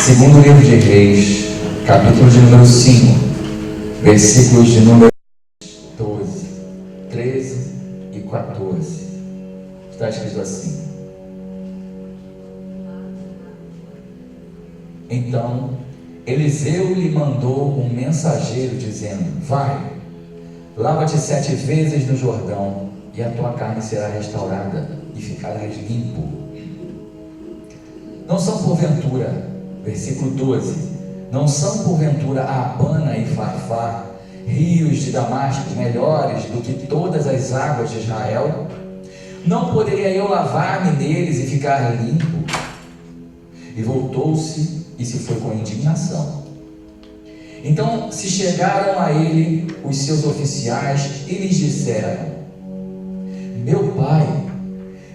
Segundo livro de Reis, capítulo de número 5, versículos de número 12, 13 e 14. Está escrito assim: Então Eliseu lhe mandou um mensageiro dizendo: Vai, lava-te 7 vezes no Jordão, e a tua carne será restaurada, e ficarás limpo. Não são porventura, versículo 12, não são porventura Abana e Farfar, rios de Damasco, melhores do que todas as águas de Israel? Não poderia eu lavar-me neles e ficar limpo? E voltou-se e se foi com indignação. Então se chegaram a ele os seus oficiais e lhes disseram: Meu pai,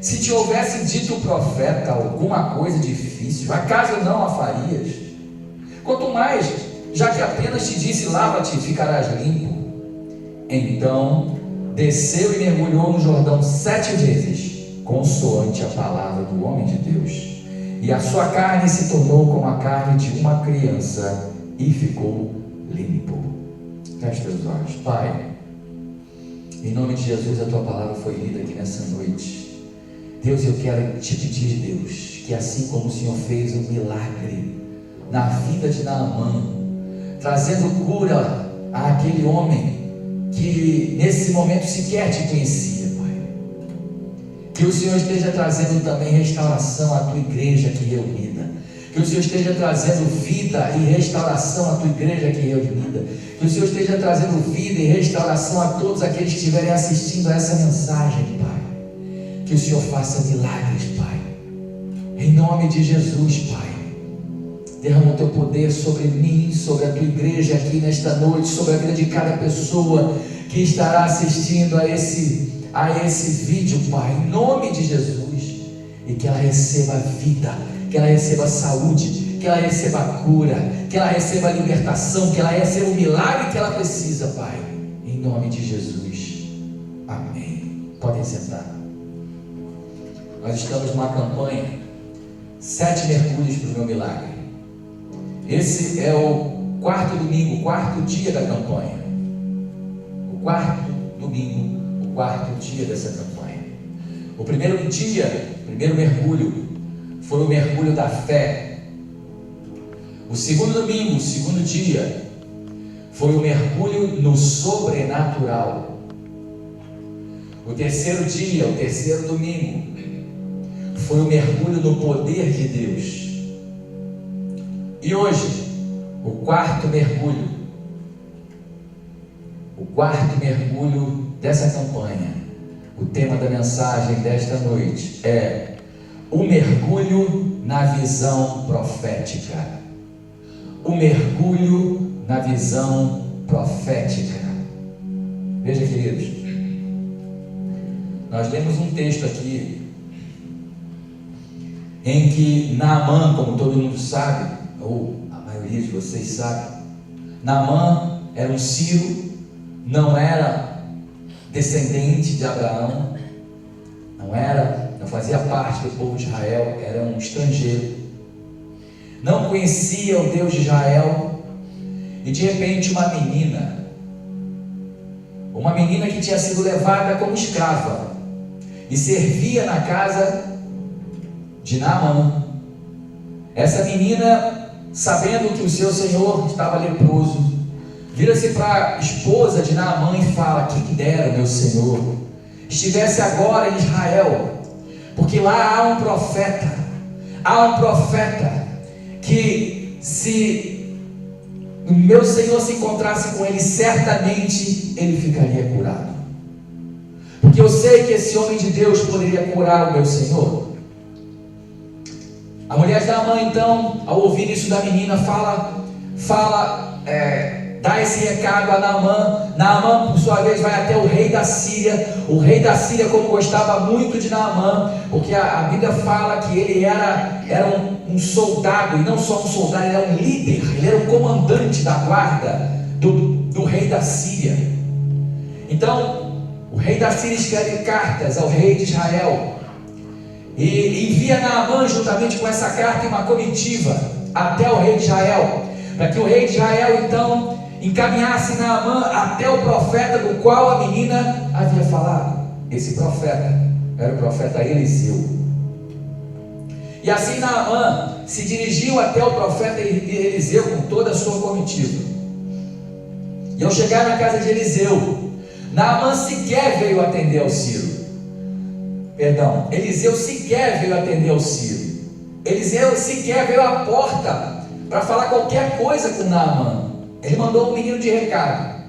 se te houvesse dito o profeta alguma coisa difícil, acaso não a farias? Quanto mais, já que apenas te disse: lava-te e ficarás limpo. Então desceu e mergulhou no Jordão 7 vezes, consoante a palavra do homem de Deus, e a sua carne se tornou como a carne de uma criança, e ficou limpo. Feche teus olhos. Pai, em nome de Jesus, a tua palavra foi lida aqui nessa noite. Deus, eu quero te pedir, Deus, que assim como o Senhor fez um milagre na vida de Naamã, trazendo cura àquele homem que nesse momento sequer te conhecia, Pai, que o Senhor esteja trazendo também restauração à tua igreja aqui reunida, que o Senhor esteja trazendo vida e restauração à tua igreja aqui reunida, que o Senhor esteja trazendo vida e restauração a todos aqueles que estiverem assistindo a essa mensagem, Pai. Que o Senhor faça milagres, Pai, em nome de Jesus, Pai. Derrama o teu poder sobre mim, sobre a tua igreja aqui nesta noite, sobre a vida de cada pessoa que estará assistindo a esse vídeo, Pai, em nome de Jesus. E que ela receba vida, que ela receba saúde, que ela receba cura, que ela receba libertação, que ela receba o milagre que ela precisa, Pai, em nome de Jesus. Amém. Podem sentar. Nós estamos numa campanha 7 mergulhos para o meu milagre. Esse é o 4º domingo, o 4º dia da campanha. O 4º domingo, o 4º dia dessa campanha. O primeiro dia, o primeiro mergulho, foi o mergulho da fé. O 2º domingo, o 2º dia, foi o mergulho no sobrenatural. O 3º dia, o 3º domingo, foi o mergulho no poder de Deus. E hoje, o 4º mergulho, dessa campanha, o tema da mensagem desta noite é o mergulho na visão profética. O mergulho na visão profética. Veja, queridos, nós temos um texto aqui em que Naamã, como todo mundo sabe, ou a maioria de vocês sabe, Naamã era um sírio, não era descendente de Abraão, não fazia parte do povo de Israel, era um estrangeiro, não conhecia o Deus de Israel, e de repente uma menina que tinha sido levada como escrava e servia na casa de Naamã. Essa menina, sabendo que o seu senhor estava leproso, vira-se para a esposa de Naamã e fala: que dera meu senhor estivesse agora em Israel, porque lá há um profeta que, se o meu senhor se encontrasse com ele, certamente ele ficaria curado, porque eu sei que esse homem de Deus poderia curar o meu senhor. A mulher de Naamã, então, ao ouvir isso da menina, dá esse recado a Naamã. Naamã, por sua vez, vai até o rei da Síria. O rei da Síria, como gostava muito de Naamã, porque a Bíblia fala que ele era um soldado, e não só um soldado, ele era um líder, ele era um comandante da guarda do rei da Síria. Então, o rei da Síria escreve cartas ao rei de Israel, e envia Naamã juntamente com essa carta uma comitiva até o rei de Israel, para que o rei de Israel então encaminhasse Naamã até o profeta do qual a menina havia falado. Esse profeta era o profeta Eliseu. E assim Naamã se dirigiu até o profeta Eliseu com toda a sua comitiva. E ao chegar na casa de Eliseu, Naamã sequer veio atender ao Ciro. Eliseu sequer veio atender ao Ciro. Eliseu sequer veio à porta para falar qualquer coisa com Naamã. Ele mandou um menino de recado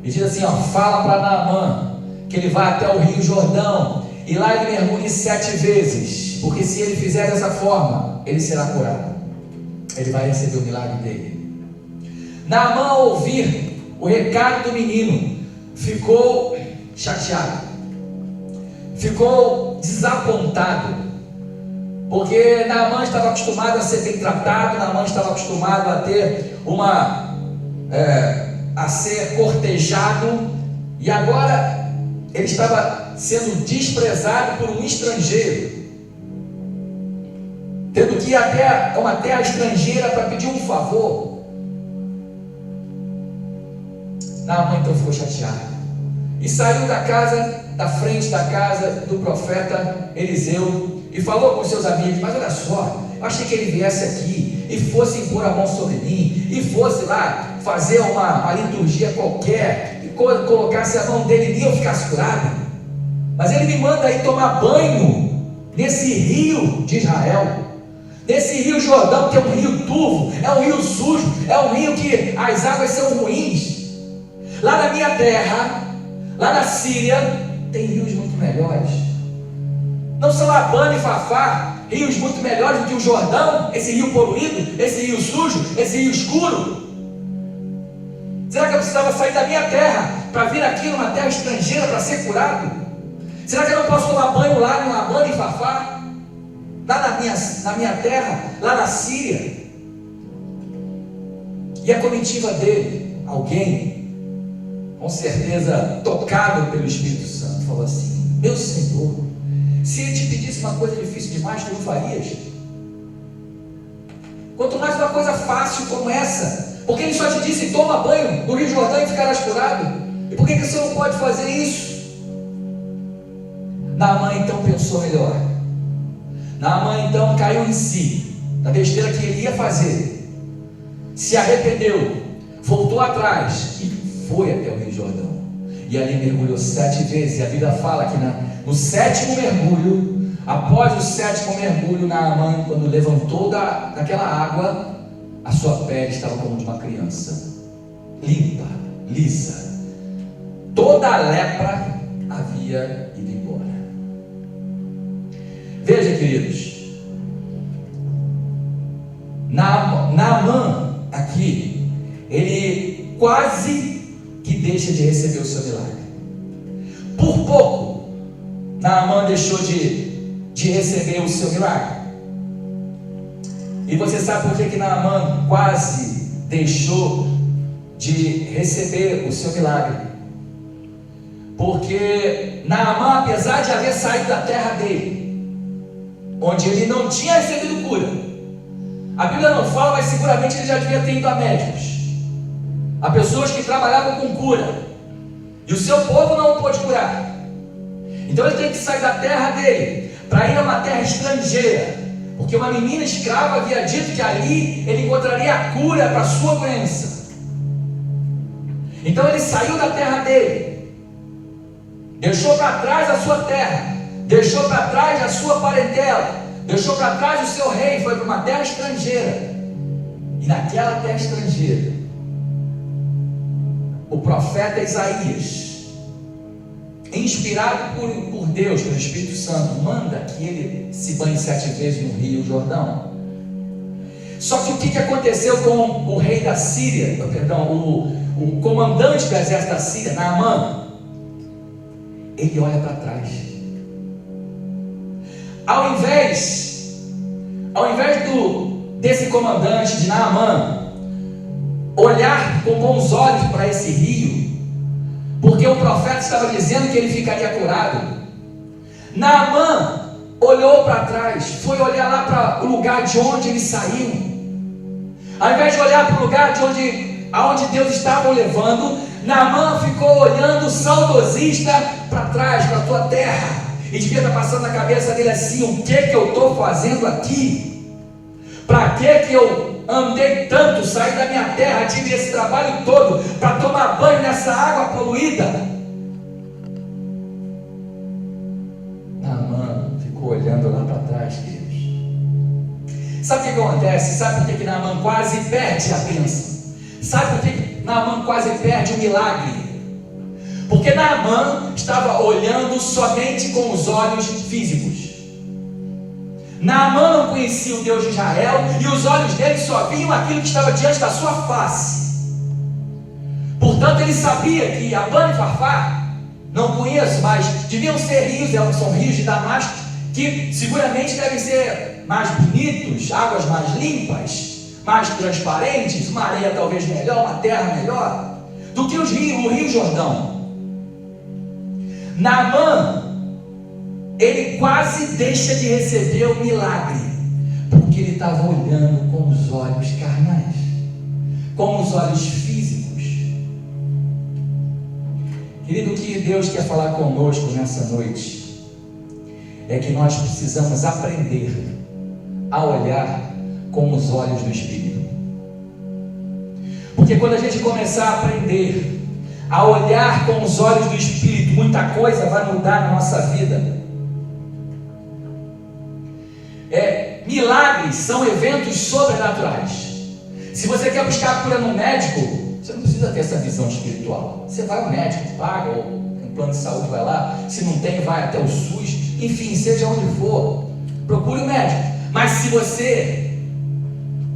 e diz assim: fala para Naamã que ele vai até o rio Jordão e lá ele mergulhe 7 vezes, porque se ele fizer dessa forma, ele será curado, ele vai receber o milagre dele. Naamã, ao ouvir o recado do menino, ficou chateado, ficou desapontado, porque Naamã estava acostumado a ser bem tratado, Naamã estava acostumado a ter a ser cortejado, e agora ele estava sendo desprezado por um estrangeiro, tendo que ir até uma terra estrangeira para pedir um favor. Naamã então ficou chateado e saiu da frente da casa do profeta Eliseu e falou com seus amigos: mas olha só, eu achei que ele viesse aqui e fosse impor a mão sobre mim, e fosse lá fazer uma liturgia qualquer, e colocasse a mão dele e eu ficasse curado. Mas ele me manda aí tomar banho nesse rio de Israel, nesse rio Jordão, que é um rio turvo, é um rio sujo, é um rio que as águas são ruins. Lá na minha terra, lá na Síria, tem rios muito melhores. Não são Abana e Fafá, rios muito melhores do que o Jordão, esse rio poluído, esse rio sujo, esse rio escuro? Será que eu precisava sair da minha terra para vir aqui numa terra estrangeira para ser curado? Será que eu não posso tomar banho lá no Abana e Fafá, lá na minha terra, lá na Síria? E a comitiva dele, alguém, com certeza tocado pelo Espírito Santo, falou assim: meu Senhor, se ele te pedisse uma coisa difícil demais, tu não farias? Quanto mais uma coisa fácil como essa, porque ele só te disse: toma banho no Rio Jordão e ficarás curado. E por que você não pode fazer isso? Naamã então pensou melhor. Naamã então caiu em si, da besteira que ele ia fazer, se arrependeu, voltou atrás e foi até o Rio Jordão. E ali mergulhou 7 vezes. E a Bíblia fala que no 7º mergulho, após o 7º mergulho, Naamã, quando levantou daquela água, a sua pele estava como de uma criança, limpa, lisa. Toda a lepra havia ido embora. Veja, queridos, Naamã aqui, ele quase que deixa de receber o seu milagre. Por pouco, Naamã deixou de receber o seu milagre. E você sabe por que Naamã quase deixou de receber o seu milagre? Porque Naamã, apesar de haver saído da terra dele, onde ele não tinha recebido cura, a Bíblia não fala, mas seguramente ele já devia ter ido a médicos, a pessoas que trabalhavam com cura, e o seu povo não o pôde curar. Então ele tem que sair da terra dele para ir a uma terra estrangeira, porque uma menina escrava havia dito que ali ele encontraria a cura para a sua doença. Então ele saiu da terra dele, deixou para trás a sua terra, deixou para trás a sua parentela, deixou para trás o seu rei, foi para uma terra estrangeira. E naquela terra estrangeira, o profeta Isaías, inspirado por Deus, pelo Espírito Santo, manda que ele se banhe 7 vezes no Rio Jordão. Só que o que aconteceu com o rei da Síria, o comandante do exército da Síria, Naamã? Ele olha para trás. Ao invés desse comandante de Naamã olhar com bons olhos para esse rio, porque o profeta estava dizendo que ele ficaria curado, Naamã olhou para trás, foi olhar lá para o lugar de onde ele saiu, Ao invés de olhar para o lugar aonde Deus estava o levando, Naamã ficou olhando saudosista para trás, para a tua terra, e devia estar passando na cabeça dele assim: o que eu estou fazendo aqui? Para que eu andei tanto, saí da minha terra, tive esse trabalho todo para tomar banho nessa água poluída? Naamã ficou olhando lá para trás, queridos. Sabe o que acontece? Sabe por que Naamã quase perde a bênção? Sabe por que Naamã quase perde o milagre? Porque Naamã estava olhando somente com os olhos físicos. Naamã não conhecia o Deus de Israel, e os olhos dele só viam aquilo que estava diante da sua face. Portanto, ele sabia que Abana e Farfar, não conheço, mas deviam ser rios, são rios de Damasco, que seguramente devem ser mais bonitos, águas mais limpas, mais transparentes, uma areia talvez melhor, uma terra melhor, do que o Rio Jordão. Naamã, ele quase deixa de receber o milagre, porque ele estava olhando com os olhos carnais, com os olhos físicos. Querido, o que Deus quer falar conosco nessa noite é que nós precisamos aprender a olhar com os olhos do Espírito. Porque quando a gente começar a aprender a olhar com os olhos do Espírito, muita coisa vai mudar na nossa vida. Milagres são eventos sobrenaturais. Se você quer buscar a cura no médico, você não precisa ter essa visão espiritual. Você vai ao médico, paga, ou um plano de saúde vai lá. Se não tem, vai até o SUS. Enfim, seja onde for, procure o médico. Mas se você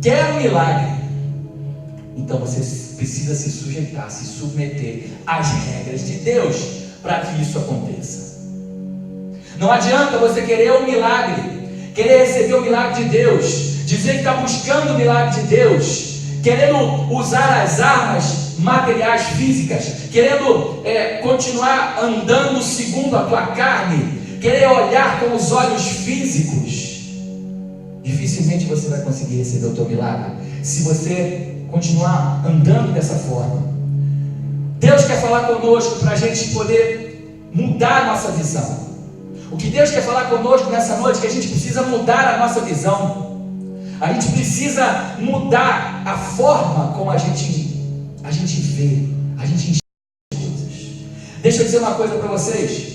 quer um milagre, então você precisa se sujeitar, se submeter às regras de Deus para que isso aconteça. Não adianta você querer um milagre, querer receber o milagre de Deus, dizer que está buscando o milagre de Deus, querendo usar as armas materiais físicas, querendo continuar andando segundo a tua carne, querer olhar com os olhos físicos. Dificilmente você vai conseguir receber o teu milagre se você continuar andando dessa forma. Deus quer falar conosco para a gente poder mudar a nossa visão. O que Deus quer falar conosco nessa noite é que a gente precisa mudar a nossa visão. A gente precisa mudar a forma como a gente vê, a gente enxerga as coisas. Deixa eu dizer uma coisa para vocês.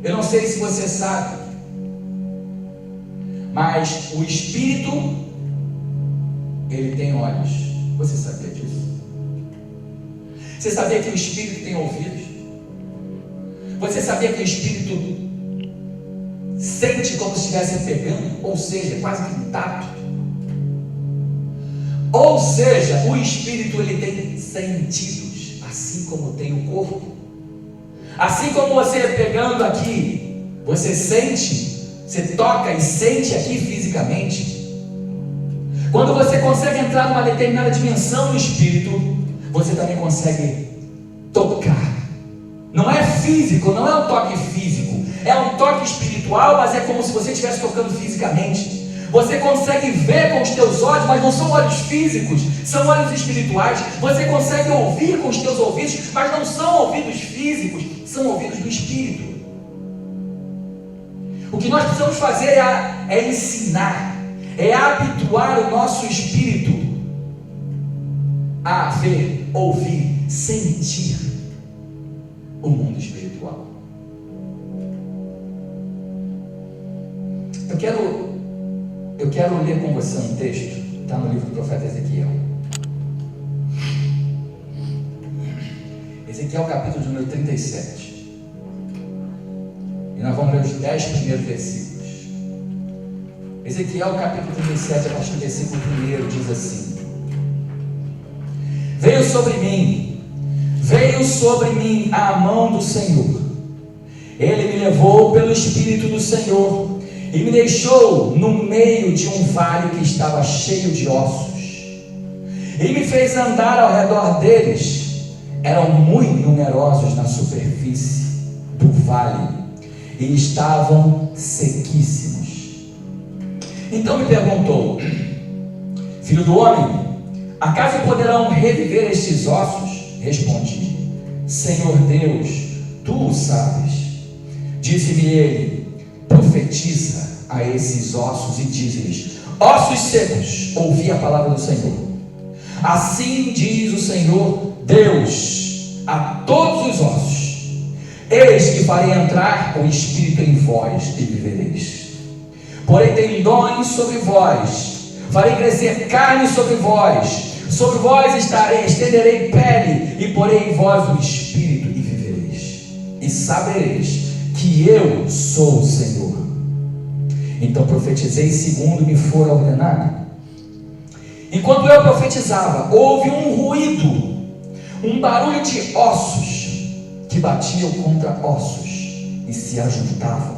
Eu não sei se você sabe, mas o Espírito, ele tem olhos. Você sabia disso? Você sabia que o Espírito tem ouvidos? Você sabia que o Espírito sente como se estivesse pegando? Ou seja, quase que um tato. Ou seja, o Espírito, ele tem sentidos, assim como tem o corpo. Assim como você pegando aqui, você sente, você toca e sente aqui fisicamente. Quando você consegue entrar numa determinada dimensão do Espírito, você também consegue tocar. Não é físico, não é um toque físico, é um toque espiritual, mas é como se você estivesse tocando fisicamente. Você consegue ver com os teus olhos, mas não são olhos físicos, são olhos espirituais. Você consegue ouvir com os teus ouvidos, mas não são ouvidos físicos, são ouvidos do Espírito. O que nós precisamos fazer é ensinar, é habituar o nosso espírito a ver, ouvir, sentir o mundo espiritual. Eu quero ler com você um texto, está no livro do profeta Ezequiel. Ezequiel capítulo número 37. E nós vamos ler os 10 primeiros versículos. Ezequiel capítulo 37, a partir do versículo 1 diz assim: Veio sobre mim a mão do Senhor. Ele me levou pelo Espírito do Senhor e me deixou no meio de um vale que estava cheio de ossos. E me fez andar ao redor deles. Eram muito numerosos na superfície do vale e estavam sequíssimos. Então me perguntou: filho do homem, acaso poderão reviver estes ossos? Respondi: Senhor Deus, tu o sabes. Disse-me ele: profetiza a esses ossos e diz-lhes: ossos secos, ouvi a palavra do Senhor. Assim diz o Senhor Deus a todos os ossos: eis que farei entrar o Espírito em vós e vivereis. Porém tendões sobre vós, farei crescer carne sobre vós estenderei pele, e porei em vós o Espírito e vivereis. E sabereis que eu sou o Senhor. Então profetizei segundo me fora ordenado. Enquanto eu profetizava, houve um ruído, um barulho de ossos que batiam contra ossos e se ajuntavam,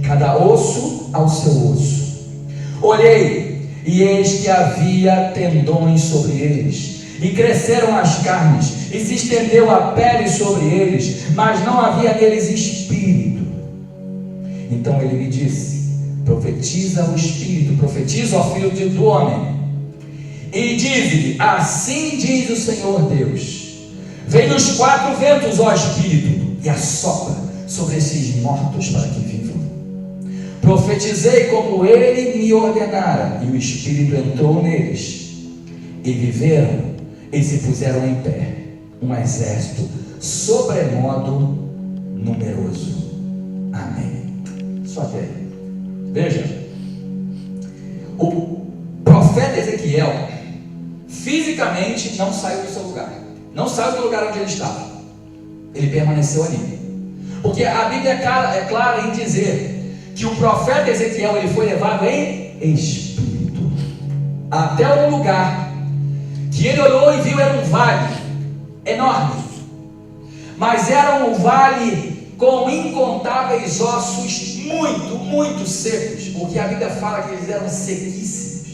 cada osso ao seu osso. Olhei, e eis que havia tendões sobre eles, e cresceram as carnes, e se estendeu a pele sobre eles, mas não havia neles espírito. Então ele me disse: profetiza o Espírito, profetiza ao Filho do homem, e diz-lhe: assim diz o Senhor Deus: vem dos quatro ventos, ó Espírito, e assopra sobre esses mortos para que vivam. Profetizei como ele me ordenara, e o Espírito entrou neles, e viveram, e se puseram em pé, um exército sobremodo numeroso. Amém. Só até aí. Veja, o profeta Ezequiel fisicamente não saiu do seu lugar, não saiu do lugar onde ele estava, ele permaneceu ali, porque a Bíblia é clara em dizer que o profeta Ezequiel ele foi levado em espírito até um lugar que ele olhou e viu. Era um vale enorme, mas era um vale com incontáveis ossos muito secos, porque a Bíblia fala que eles eram sequíssimos,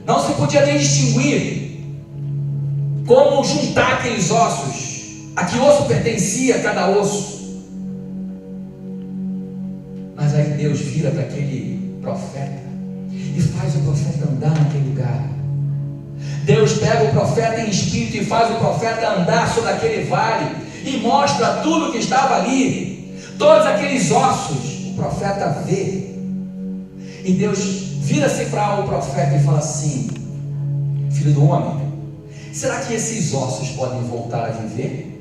não se podia nem distinguir como juntar aqueles ossos, a que osso pertencia a cada osso. Mas aí Deus vira para aquele profeta e faz o profeta andar naquele lugar. Deus pega o profeta em espírito e faz o profeta andar sobre aquele vale e mostra tudo que estava ali, todos aqueles ossos. O profeta vê, e Deus vira-se para o profeta e fala assim: filho do homem, será que esses ossos podem voltar a viver?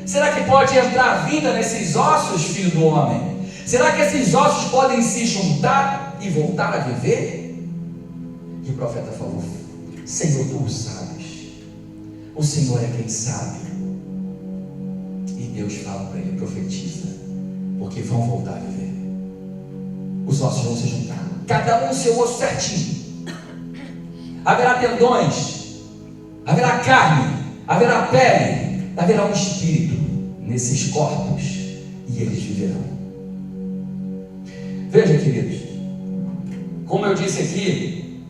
Será que pode entrar vida nesses ossos, filho do homem? Será que esses ossos podem se juntar e voltar a viver? E o profeta falou: Senhor, tu o sabes, o Senhor é quem sabe. E Deus fala para ele: profetiza, porque vão voltar a viver. Os ossos vão se juntar, cada um o seu osso certinho. Haverá tendões, haverá carne, haverá pele, haverá um espírito nesses corpos, e eles viverão. Veja, queridos, como eu disse aqui,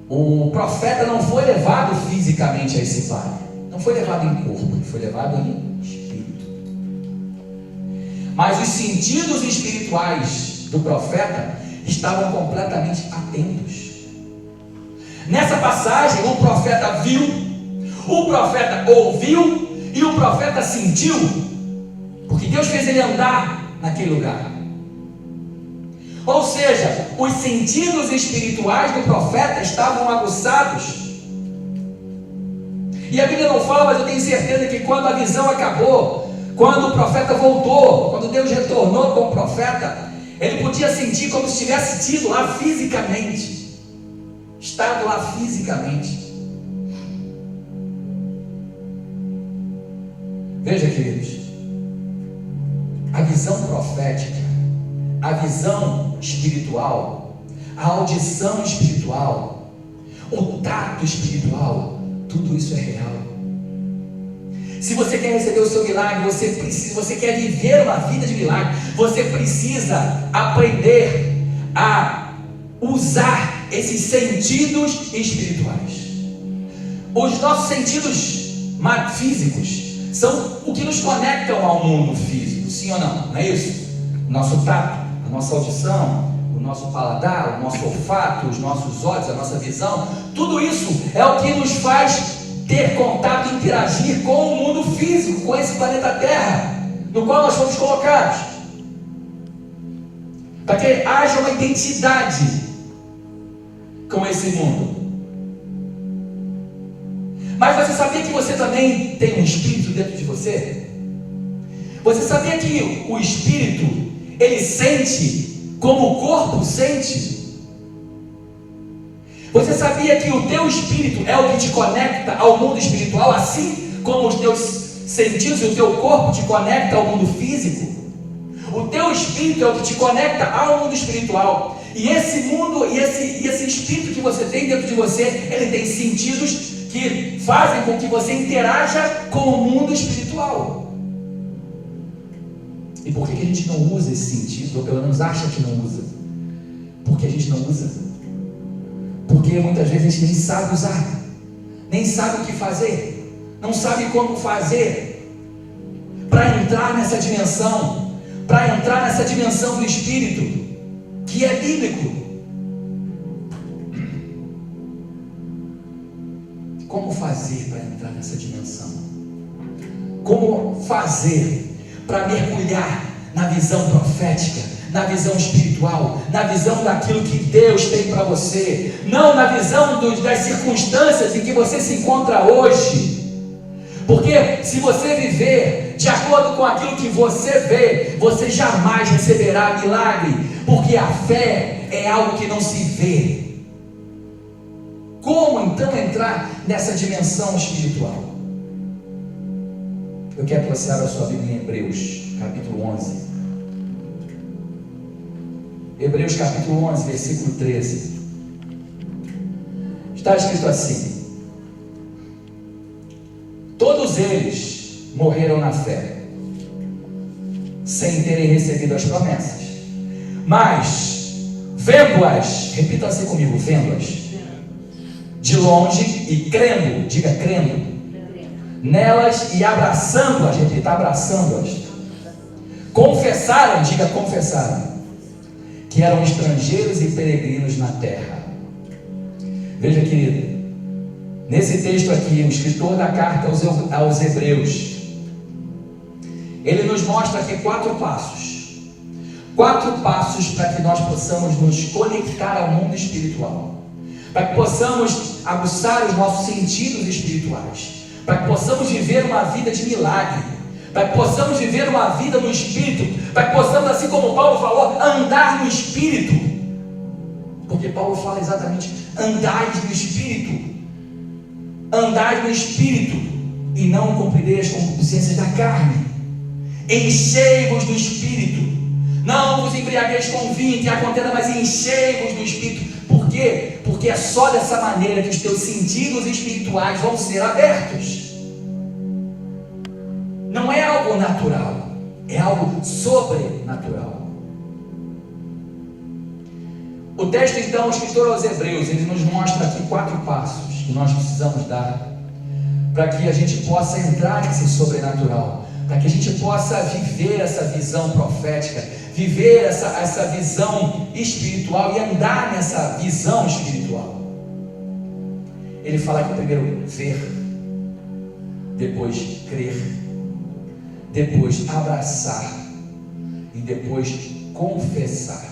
o profeta não foi levado fisicamente a esse vale, não foi levado em corpo, ele foi levado em espírito. Mas os sentidos espirituais do profeta estavam completamente atentos. Nessa passagem, o profeta viu, o profeta ouviu e o profeta sentiu, porque Deus fez ele andar naquele lugar. Ou seja, os sentidos espirituais do profeta estavam aguçados. E a Bíblia não fala, mas eu tenho certeza que quando a visão acabou, quando o profeta voltou, quando Deus retornou com o profeta, ele podia sentir como se tivesse tido lá fisicamente, estado lá fisicamente. Veja, queridos, a visão profética, a visão espiritual, a audição espiritual, o tato espiritual, tudo isso é real. Se você quer receber o seu milagre, você quer viver uma vida de milagre, você precisa aprender a usar esses sentidos espirituais. Os nossos sentidos físicos são o que nos conectam ao mundo físico. físico, sim ou não? Não é isso? O nosso tato, a nossa audição, o nosso paladar, o nosso olfato, os nossos olhos, a nossa visão, tudo isso é o que nos faz ter contato e interagir com o mundo físico, com esse planeta Terra, no qual nós fomos colocados, para que haja uma identidade com esse mundo. Mas você sabia que você também tem um espírito dentro de você? Você sabia que o espírito, ele sente como o corpo sente? Você sabia que o teu espírito é o que te conecta ao mundo espiritual, assim como os teus sentidos e o teu corpo te conecta ao mundo físico? O teu espírito é o que te conecta ao mundo espiritual. E esse mundo, e esse espírito que você tem dentro de você, ele tem sentidos que fazem com que você interaja com o mundo espiritual. E por que a gente não usa esse sentido, ou pelo menos acha que não usa? Porque a gente não usa? Porque muitas vezes a gente nem sabe usar, nem sabe o que fazer, não sabe como fazer para entrar nessa dimensão, do espírito, que é bíblico. Como fazer para entrar nessa dimensão? Como fazer para mergulhar na visão profética, na visão espiritual, na visão daquilo que Deus tem para você, não na visão das circunstâncias em que você se encontra hoje? Porque se você viver de acordo com aquilo que você vê, você jamais receberá milagre, porque a fé é algo que não se vê. Como então entrar nessa dimensão espiritual? Eu quero que você abra a sua Bíblia em Hebreus, capítulo 11. Hebreus capítulo 11, versículo 13. Está escrito assim: todos eles morreram na fé, sem terem recebido as promessas, mas vendo-as, repita assim comigo, vendo-as de longe e crendo, diga crendo, nelas e abraçando-as, repita, abraçando-as, confessaram, diga confessaram, que eram estrangeiros e peregrinos na terra. Veja, querido, nesse texto aqui, o escritor da carta aos Hebreus, ele nos mostra aqui 4 passos para que nós possamos nos conectar ao mundo espiritual, para que possamos aguçar os nossos sentidos espirituais, para que possamos viver uma vida de milagre, para que possamos viver uma vida no Espírito, para que possamos, assim como Paulo falou, andar no Espírito, porque Paulo fala exatamente, andai no Espírito, e não cumprireis as concupiscências da carne, enchei-vos do Espírito, não vos embriagueis com vinho, que há contenda, mas enchei-vos do Espírito. Por quê? Porque é só dessa maneira que os teus sentidos espirituais vão ser abertos. Não é algo natural, é algo sobrenatural. O texto então, o escritor aos Hebreus, ele nos mostra aqui 4 passos que nós precisamos dar para que a gente possa entrar nesse sobrenatural, para que a gente possa viver essa visão profética, viver essa visão espiritual e andar nessa visão espiritual. Ele fala que primeiro ver, depois crer, depois abraçar e depois confessar.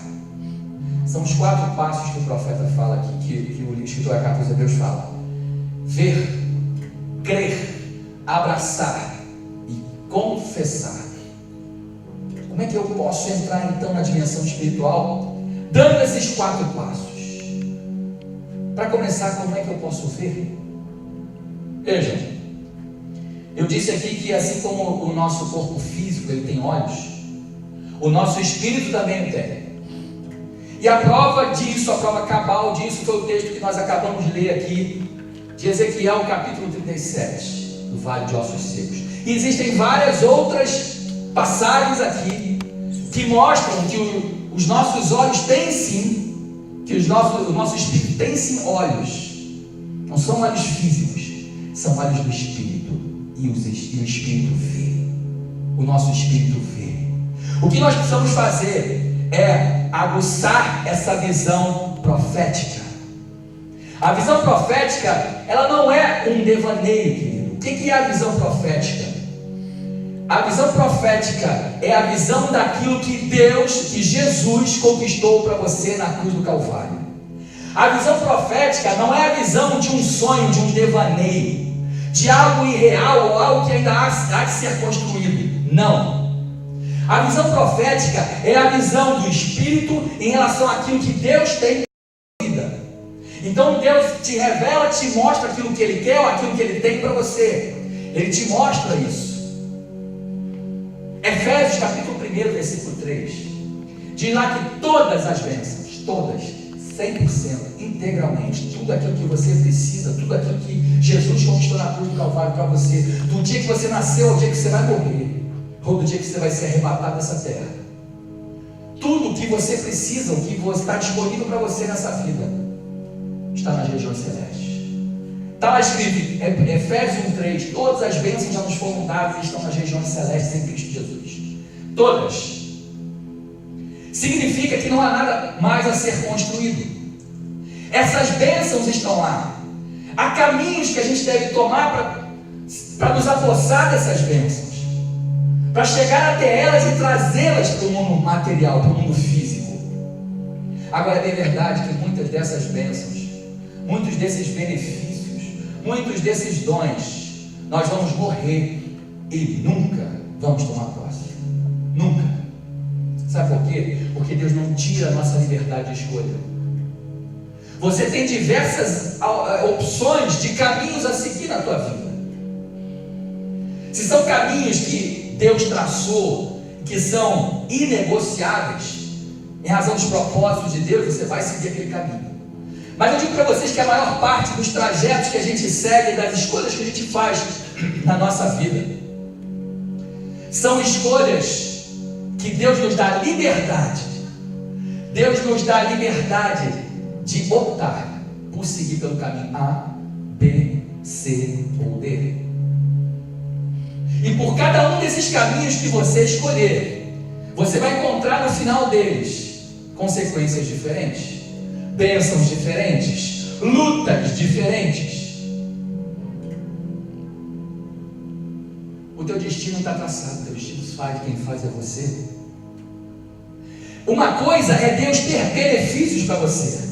São os 4 passos que o profeta fala aqui, que o escritor da carta aos Hebreus fala: ver, crer, abraçar e confessar. Como é que eu posso entrar então na dimensão espiritual? Dando esses 4 passos. Para começar, como é que eu posso ver? Veja, eu disse aqui que assim como o nosso corpo físico ele tem olhos, o nosso espírito também tem. E a prova disso, a prova cabal disso, foi o texto que nós acabamos de ler aqui, de Ezequiel, capítulo 37, do Vale de Ossos Secos. E existem várias outras passagens aqui que mostram que os nossos olhos têm sim, que o nosso espírito tem sim olhos. Não são olhos físicos, são olhos do espírito. E o espírito vê. O nosso espírito vê. O que nós precisamos fazer é aguçar essa visão profética. A visão profética, ela não é um devaneio, querido. O que é a visão profética? A visão profética é a visão daquilo que Jesus conquistou para você na cruz do Calvário. A visão profética não é a visão de um sonho, de um devaneio, de algo irreal ou algo que ainda há de ser construído. Não. A visão profética é a visão do Espírito em relação àquilo que Deus tem para a vida. Então Deus te revela, te mostra aquilo que Ele quer ou aquilo que Ele tem para você. Ele te mostra isso. Efésios capítulo 1, versículo 3, diz lá que todas as bênçãos, todas, 100%, integralmente, tudo aquilo que você precisa, tudo aquilo que Jesus conquistou na cruz do Calvário para você, do dia que você nasceu ao dia que você vai morrer, ou do dia que você vai ser arrebatado dessa terra, tudo o que você precisa, o que está disponível para você nessa vida, está nas regiões celestes. Está lá escrito, Efésios 1:3, todas as bênçãos já nos foram dadas e estão nas regiões celestes em Cristo Jesus. Todas. Significa que não há nada mais a ser construído. Essas bênçãos estão lá. Há caminhos que a gente deve tomar para nos apossar dessas bênçãos, para chegar até elas e trazê-las para o mundo material, para o mundo físico. Agora é verdade que muitas dessas bênçãos, muitos desses benefícios, muitos desses dons, nós vamos morrer e nunca vamos tomar posse. Nunca. Sabe por quê? Porque Deus não tira a nossa liberdade de escolha. Você tem diversas opções de caminhos a seguir na tua vida. Se são caminhos que Deus traçou, que são inegociáveis, em razão dos propósitos de Deus, você vai seguir aquele caminho. Mas eu digo para vocês que a maior parte dos trajetos que a gente segue, das escolhas que a gente faz na nossa vida, são escolhas que Deus nos dá liberdade. Deus nos dá liberdade de optar por seguir pelo caminho A, B, C ou D. E por cada um desses caminhos que você escolher, você vai encontrar no final deles consequências diferentes, bênçãos diferentes, lutas diferentes. O teu destino está traçado, o teu destino faz, quem faz é você. Uma coisa é Deus ter benefícios para você.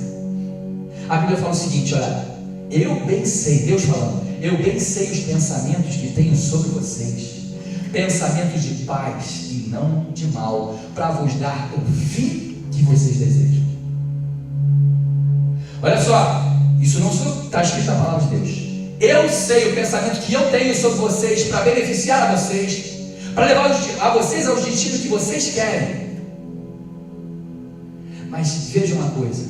A Bíblia fala o seguinte, olha, eu bem sei, Deus falando, eu bem sei os pensamentos que tenho sobre vocês, pensamentos de paz e não de mal, para vos dar o fim que vocês desejam. Olha só, isso não está escrito na palavra de Deus. Eu sei o pensamento que eu tenho sobre vocês, para beneficiar a vocês, para levar a vocês ao destino que vocês querem. Mas veja uma coisa,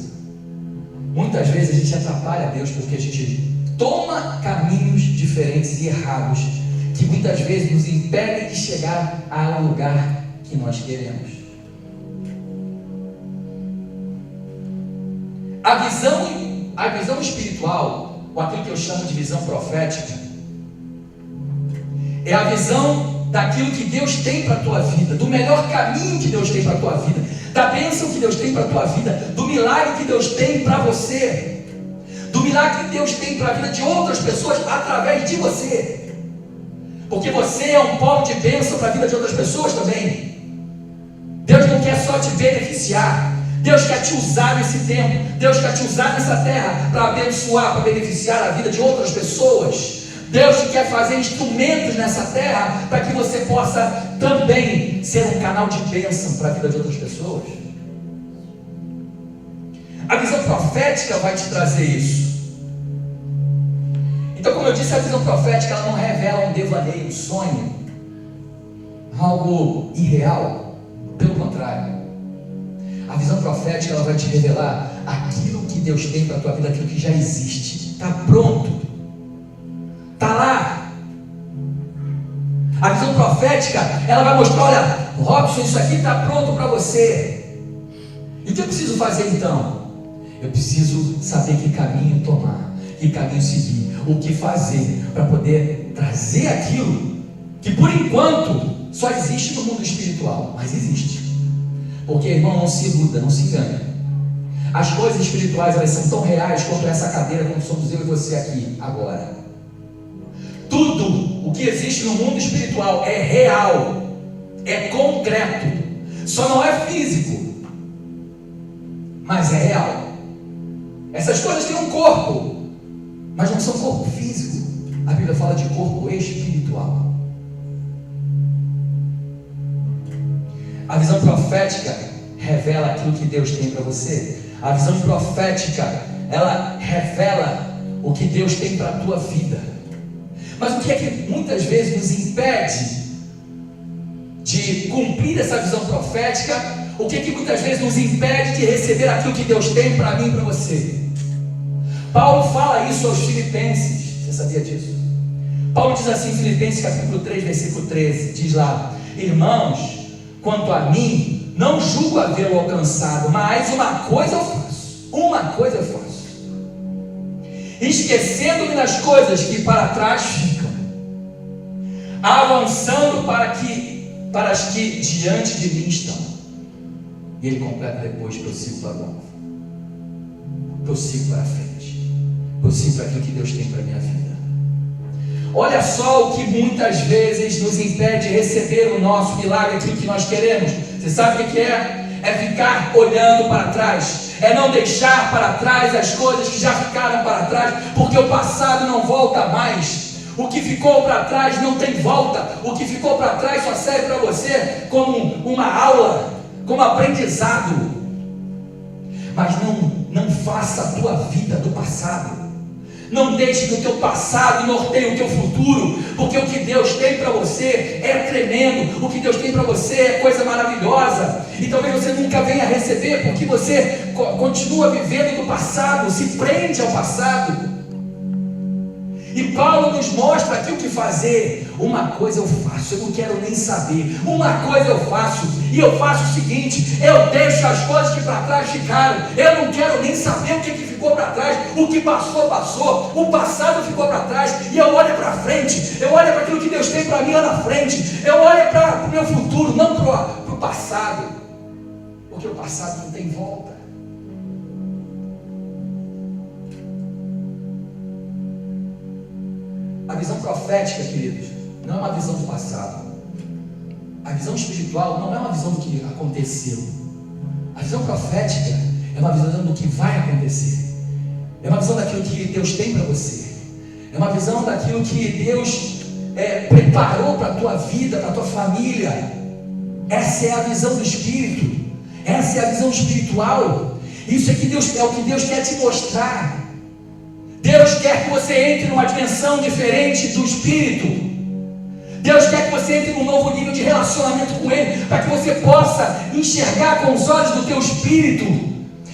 muitas vezes a gente atrapalha a Deus porque a gente toma caminhos diferentes e errados, que muitas vezes nos impedem de chegar ao lugar que nós queremos. A visão espiritual, ou aquilo que eu chamo de visão profética, é a visão daquilo que Deus tem para a tua vida, do melhor caminho que Deus tem para a tua vida, da bênção que Deus tem para a tua vida, do milagre que Deus tem para você, do milagre que Deus tem para a vida de outras pessoas através de você, porque você é um polo de bênção para a vida de outras pessoas também. Deus não quer só te beneficiar, Deus quer te usar nesse tempo, Deus quer te usar nessa terra para abençoar, para beneficiar a vida de outras pessoas. Deus quer fazer instrumentos nessa terra para que você possa também ser um canal de bênção para a vida de outras pessoas. A visão profética vai te trazer isso. Então, como eu disse, a visão profética ela não revela um devaneio, um sonho, algo irreal. Pelo contrário, a visão profética ela vai te revelar aquilo que Deus tem para a tua vida, aquilo que já existe, está pronto, está lá. A visão profética ela vai mostrar, olha, Robson, isso aqui está pronto para você. E o que eu preciso fazer então? Eu preciso saber que caminho tomar, que caminho seguir, o que fazer para poder trazer aquilo que por enquanto só existe no mundo espiritual, mas existe. Porque, irmão, não se iluda, não se engane. As coisas espirituais, elas são tão reais quanto essa cadeira, como somos eu e você aqui, agora. Tudo o que existe no mundo espiritual é real, é concreto, só não é físico, mas é real. Essas coisas têm um corpo, mas não são corpo físico. A Bíblia fala de corpo espiritual. A visão profética revela aquilo que Deus tem para você. A visão profética, ela revela o que Deus tem para a tua vida. Mas o que é que muitas vezes nos impede de cumprir essa visão profética? O que é que muitas vezes nos impede de receber aquilo que Deus tem para mim e para você? Paulo fala isso aos Filipenses. Você sabia disso? Paulo diz assim em Filipenses capítulo 3, versículo 13, diz lá: irmãos, quanto a mim, não julgo havê-lo alcançado, mas uma coisa eu faço, esquecendo-me das coisas que para trás ficam, avançando para as que diante de mim estão. E ele completa depois: prossigo para o alvo, prossigo para a frente, prossigo para aquilo que Deus tem para a minha vida. Olha só o que muitas vezes nos impede de receber o nosso milagre, aquilo que nós queremos. Você sabe o que é? É ficar olhando para trás, é não deixar para trás as coisas que já ficaram para trás, porque o passado não volta mais. O que ficou para trás não tem volta. O que ficou para trás só serve para você como uma aula, como aprendizado. Mas não faça a tua vida do passado. Não deixe que o teu passado norteie o teu futuro, porque o que Deus tem para você é tremendo. O que Deus tem para você é coisa maravilhosa. E talvez você nunca venha receber, porque você continua vivendo do passado, se prende ao passado. E Paulo nos mostra aqui o que fazer. Uma coisa eu faço, eu não quero nem saber. Uma coisa eu faço, e eu faço o seguinte: eu deixo as coisas que para trás ficaram. Eu não quero nem saber o que ficou para trás. O que passou, passou. O passado ficou para trás. E eu olho para frente. Eu olho para aquilo que Deus tem para mim lá na frente. Eu olho para o meu futuro, não para o passado. Porque o passado não tem volta. A visão profética, queridos, não é uma visão do passado. A visão espiritual não é uma visão do que aconteceu. A visão profética é uma visão do que vai acontecer. É uma visão daquilo que Deus tem para você. É uma visão daquilo que Deus preparou para a tua vida, para a tua família. Essa é a visão do Espírito. Essa é a visão espiritual. Isso é o que Deus quer te mostrar. Deus quer que você entre numa dimensão diferente do Espírito. Deus quer que você entre num novo nível de relacionamento com Ele, para que você possa enxergar com os olhos do teu Espírito,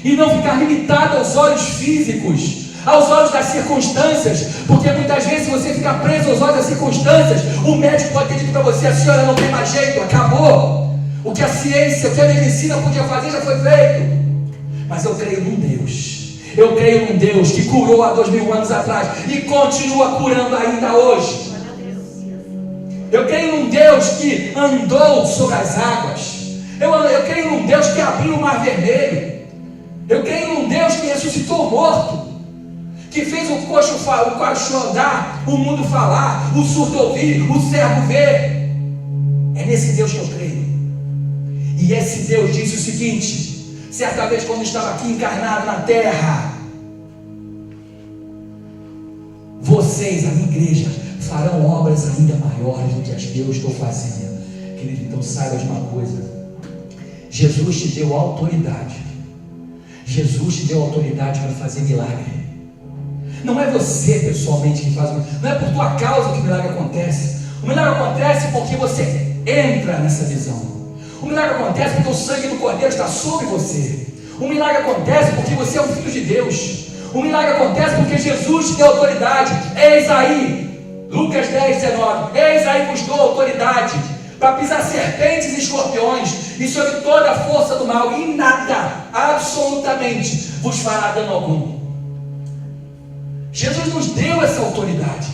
e não ficar limitado aos olhos físicos, aos olhos das circunstâncias. Porque muitas vezes, se você ficar preso aos olhos das circunstâncias, o médico pode ter dito para você: a senhora não tem mais jeito, acabou. O que a ciência, o que a medicina podia fazer já foi feito. Mas eu creio num Deus. Eu creio num Deus que curou há 2000 anos atrás e continua curando ainda hoje. Eu creio num Deus que andou sobre as águas. Eu creio num Deus que abriu o mar vermelho. Eu creio num Deus que ressuscitou o morto, que fez o coxo andar, o mundo falar, o surdo ouvir, o cego ver. É nesse Deus que eu creio. E esse Deus disse o seguinte: certa vez, quando estava aqui encarnado na terra: vocês, a minha igreja, farão obras ainda maiores do que as que eu estou fazendo. Querido, então saiba de uma coisa: Jesus te deu autoridade. Jesus te deu autoridade para fazer milagre. Não é você pessoalmente que faz o milagre. Não é por tua causa que o milagre acontece. O milagre acontece porque você entra nessa visão. O milagre acontece porque o sangue do Cordeiro está sobre você. O milagre acontece porque você é um filho de Deus. O milagre acontece porque Jesus te deu autoridade. Eis aí, Lucas 10, 19. Eis aí vos dou autoridade para pisar serpentes e escorpiões e sobre toda a força do mal, e nada, absolutamente, vos fará dano algum. Jesus nos deu essa autoridade.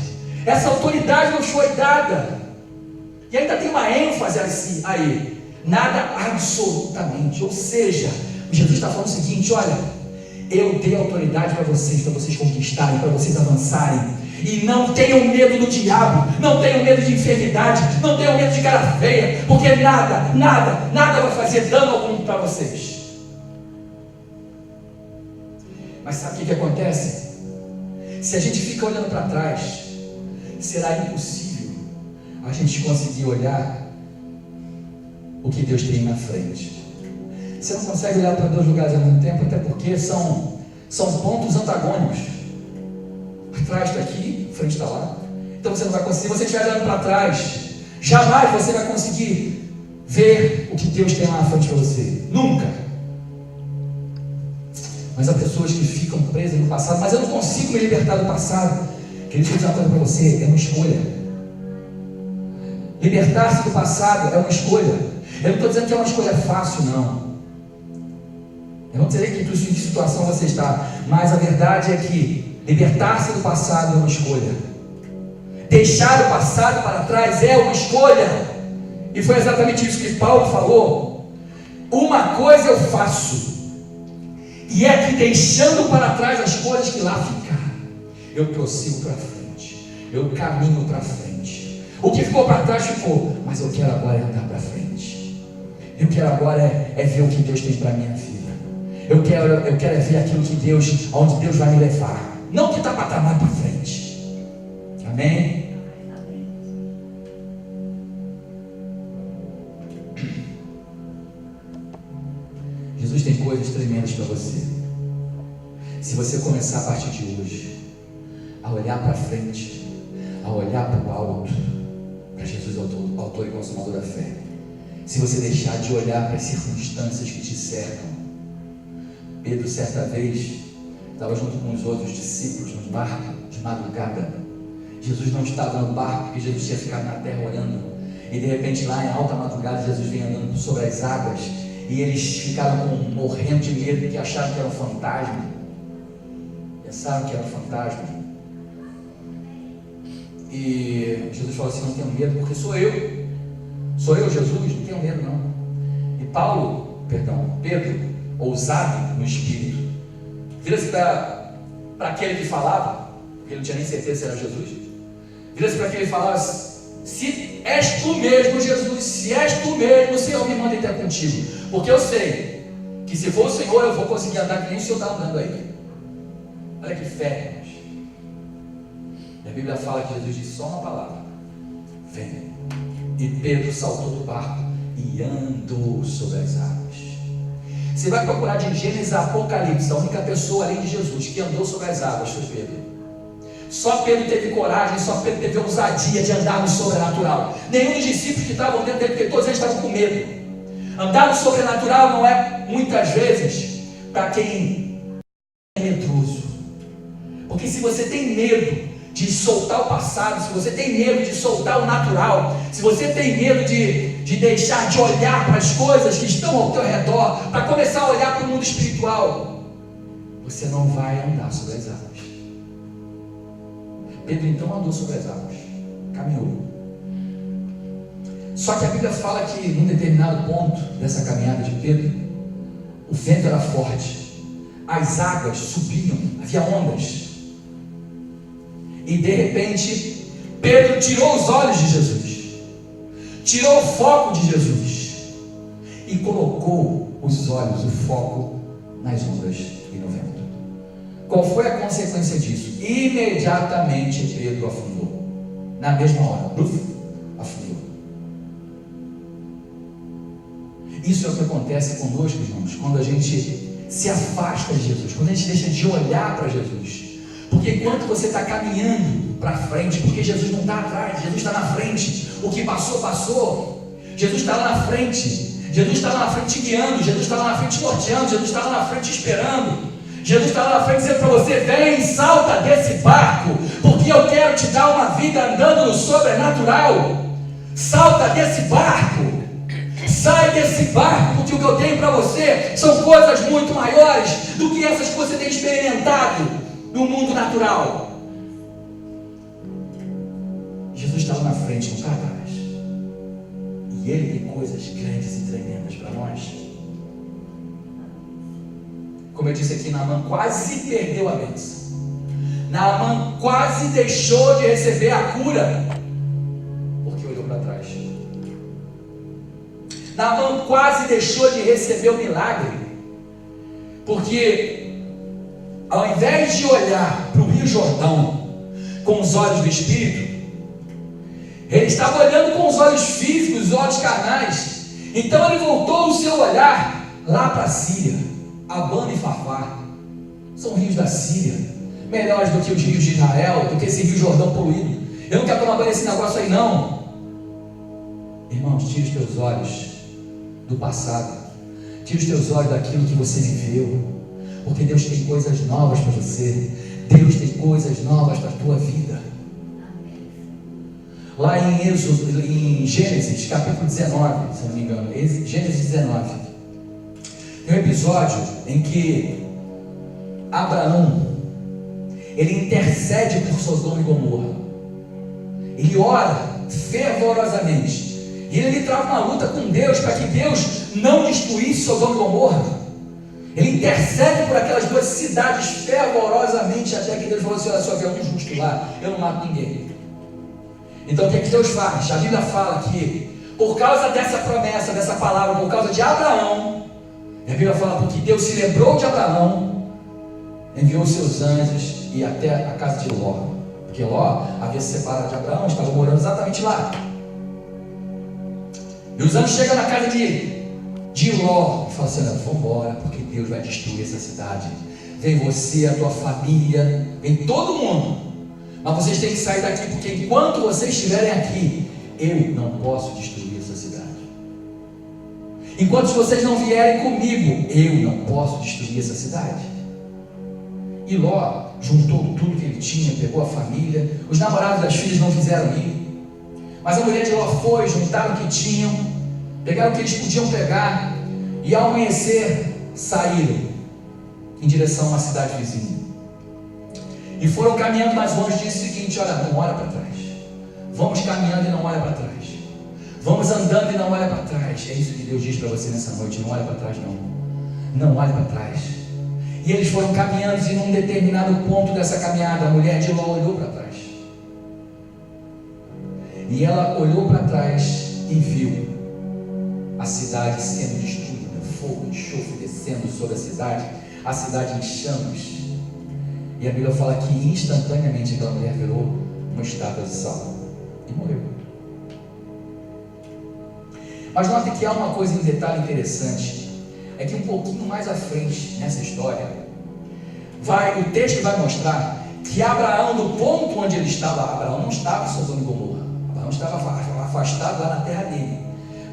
Essa autoridade nos foi dada. E ainda tem uma ênfase assim, aí, nada absolutamente. Ou seja, Jesus está falando o seguinte: olha, eu dei autoridade para vocês conquistarem, para vocês avançarem. E não tenham medo do diabo, não tenham medo de enfermidade, não tenham medo de cara feia, porque nada vai fazer dano algum para vocês. Mas sabe o que acontece? Se a gente fica olhando para trás, será impossível a gente conseguir olhar o que Deus tem na frente. Você não consegue olhar para dois lugares ao mesmo tempo, até porque são pontos antagônicos. Trás está aqui, frente está lá. Então você não vai conseguir. Se você estiver olhando para trás, jamais você vai conseguir ver o que Deus tem lá na frente para você. Nunca. Mas há pessoas que ficam presas no passado. Mas eu não consigo me libertar do passado. Queria dizer uma coisa para você: é uma escolha. Libertar-se do passado é uma escolha. Eu não estou dizendo que é uma escolha fácil, não. Eu não sei em que situação você está, mas a verdade é que libertar-se do passado é uma escolha. Deixar o passado para trás é uma escolha. E foi exatamente isso que Paulo falou. Uma coisa eu faço, e é que deixando para trás as coisas que lá ficaram, eu prossigo para frente, eu caminho para frente. O que ficou para trás ficou, mas eu quero agora andar para frente. Eu quero agora é ver o que Deus tem para a minha vida. Eu quero ver aquilo que Deus, aonde Deus vai me levar. Não que está patamar para frente. Amém? Jesus tem coisas tremendas para você. Se você começar a partir de hoje a olhar para frente, a olhar para o alto, para Jesus, autor e consumador da fé. Se você deixar de olhar para as circunstâncias que te cercam. Pedro, certa vez, estava junto com os outros discípulos no barco de madrugada. Jesus não estava no barco, porque Jesus tinha ficado na terra orando. E de repente, lá em alta madrugada, Jesus vem andando sobre as águas. E eles ficaram morrendo de medo, porque acharam que era um fantasma. Pensaram que era um fantasma. E Jesus falou assim: não tenham medo, porque sou eu. Sou eu, Jesus, não tenham medo não. E Pedro, ousado no espírito, vira-se para aquele que falava, porque ele não tinha nem certeza se era Jesus. Vira-se para aquele que falava: se és tu mesmo, Jesus, se és tu mesmo, o Senhor me manda ir até contigo, porque eu sei que se for o Senhor, eu vou conseguir andar que nem o Senhor está andando aí. Olha que fé, irmãos. E a Bíblia fala que Jesus disse só uma palavra: vem. E Pedro saltou do barco e andou sobre as águas. Você vai procurar de Gênesis a Apocalipse, a única pessoa além de Jesus que andou sobre as águas foi Pedro. Só Pedro teve coragem, só Pedro teve ousadia de andar no sobrenatural. Nenhum dos discípulos que estavam dentro dele, porque todos eles estavam com medo. Andar no sobrenatural não é, muitas vezes, para quem é medroso. Porque se você tem medo de soltar o passado, se você tem medo de soltar o natural, se você tem medo de deixar de olhar para as coisas que estão ao teu redor, para começar a olhar para o mundo espiritual, você não vai andar sobre as águas. Pedro então andou sobre as águas, caminhou. Só que a Bíblia fala que num determinado ponto dessa caminhada de Pedro, o vento era forte, as águas subiam, havia ondas. E de repente, Pedro tirou os olhos de Jesus, tirou o foco de Jesus e colocou os olhos, o foco nas ondas e no vento. Qual foi a consequência disso? Imediatamente Pedro afundou. Na mesma hora, afundou. Isso é o que acontece conosco, irmãos, quando a gente se afasta de Jesus, quando a gente deixa de olhar para Jesus. Porque enquanto você está caminhando para frente, porque Jesus não está atrás, Jesus está na frente. O que passou, passou. Jesus está lá na frente. Jesus está lá na frente te guiando. Jesus está lá na frente norteando. Jesus está lá na frente esperando. Jesus está lá na frente dizendo para você: vem, salta desse barco, porque eu quero te dar uma vida andando no sobrenatural. Salta desse barco. Sai desse barco, porque o que eu tenho para você são coisas muito maiores do que essas que você tem experimentado no mundo natural. Jesus está lá na frente, não está atrás. E Ele tem coisas grandes e tremendas para nós. Como eu disse aqui, Naamã quase perdeu a bênção. Naamã quase deixou de receber a cura, porque olhou para trás. Naamã quase deixou de receber o milagre, porque ao invés de olhar para o Rio Jordão com os olhos do Espírito, ele estava olhando com os olhos físicos, os olhos carnais. Então ele voltou o seu olhar lá para a Síria. Abana e Farfar são rios da Síria, melhores do que os rios de Israel, do que esse Rio Jordão poluído. Eu não quero tomar banho nesse negócio aí não. Irmãos, tira os teus olhos do passado, tira os teus olhos daquilo que você viveu, porque Deus tem coisas novas para você. Deus tem coisas novas para a tua vida. Lá em Gênesis capítulo 19, se não me engano, Gênesis 19, tem um episódio em que Abraão, ele intercede por Sodoma e Gomorra. Ele ora fervorosamente, e ele trava uma luta com Deus para que Deus não destruísse Sodoma e Gomorra. Ele intercede por aquelas duas cidades fervorosamente, até que Deus falou assim: olha, só havia um justo lá, eu não mato ninguém. Então o que Deus faz? A Bíblia fala que por causa dessa promessa, dessa palavra, por causa de Abraão, a Bíblia fala porque Deus se lembrou de Abraão, enviou seus anjos e até a casa de Ló, porque Ló havia se separado de Abraão, estava morando exatamente lá. E os anjos chegam na casa de Ló e falam assim: vamos embora, porque Deus vai destruir essa cidade. Vem você, a tua família, vem todo mundo, mas vocês têm que sair daqui, porque enquanto vocês estiverem aqui, eu não posso destruir essa cidade. Enquanto vocês não vierem comigo, eu não posso destruir essa cidade. E Ló juntou tudo que ele tinha, pegou a família. Os namorados das filhas não quiseram ir, mas a mulher de Ló foi, juntaram o que tinham, pegaram o que eles podiam pegar, e ao amanhecer saíram em direção a uma cidade vizinha. E foram caminhando, mas o anjo disse o seguinte: olha, não olha para trás. Vamos caminhando e não olha para trás. Vamos andando e não olha para trás. É isso que Deus diz para você nessa noite: não olha para trás não. Não olha para trás. E eles foram caminhando, e num determinado ponto dessa caminhada, a mulher de Ló olhou para trás. E ela olhou para trás e viu a cidade sendo destruída, fogo, enxofre descendo sobre a cidade em chamas. E a Bíblia fala que instantaneamente aquela mulher virou uma estátua de sal e morreu. Mas note que há uma coisa, um detalhe interessante, é que um pouquinho mais à frente nessa história, o texto vai mostrar que Abraão, do ponto onde ele estava, Abraão não estava em Sodoma e Gomorra, Abraão estava afastado lá na terra dele,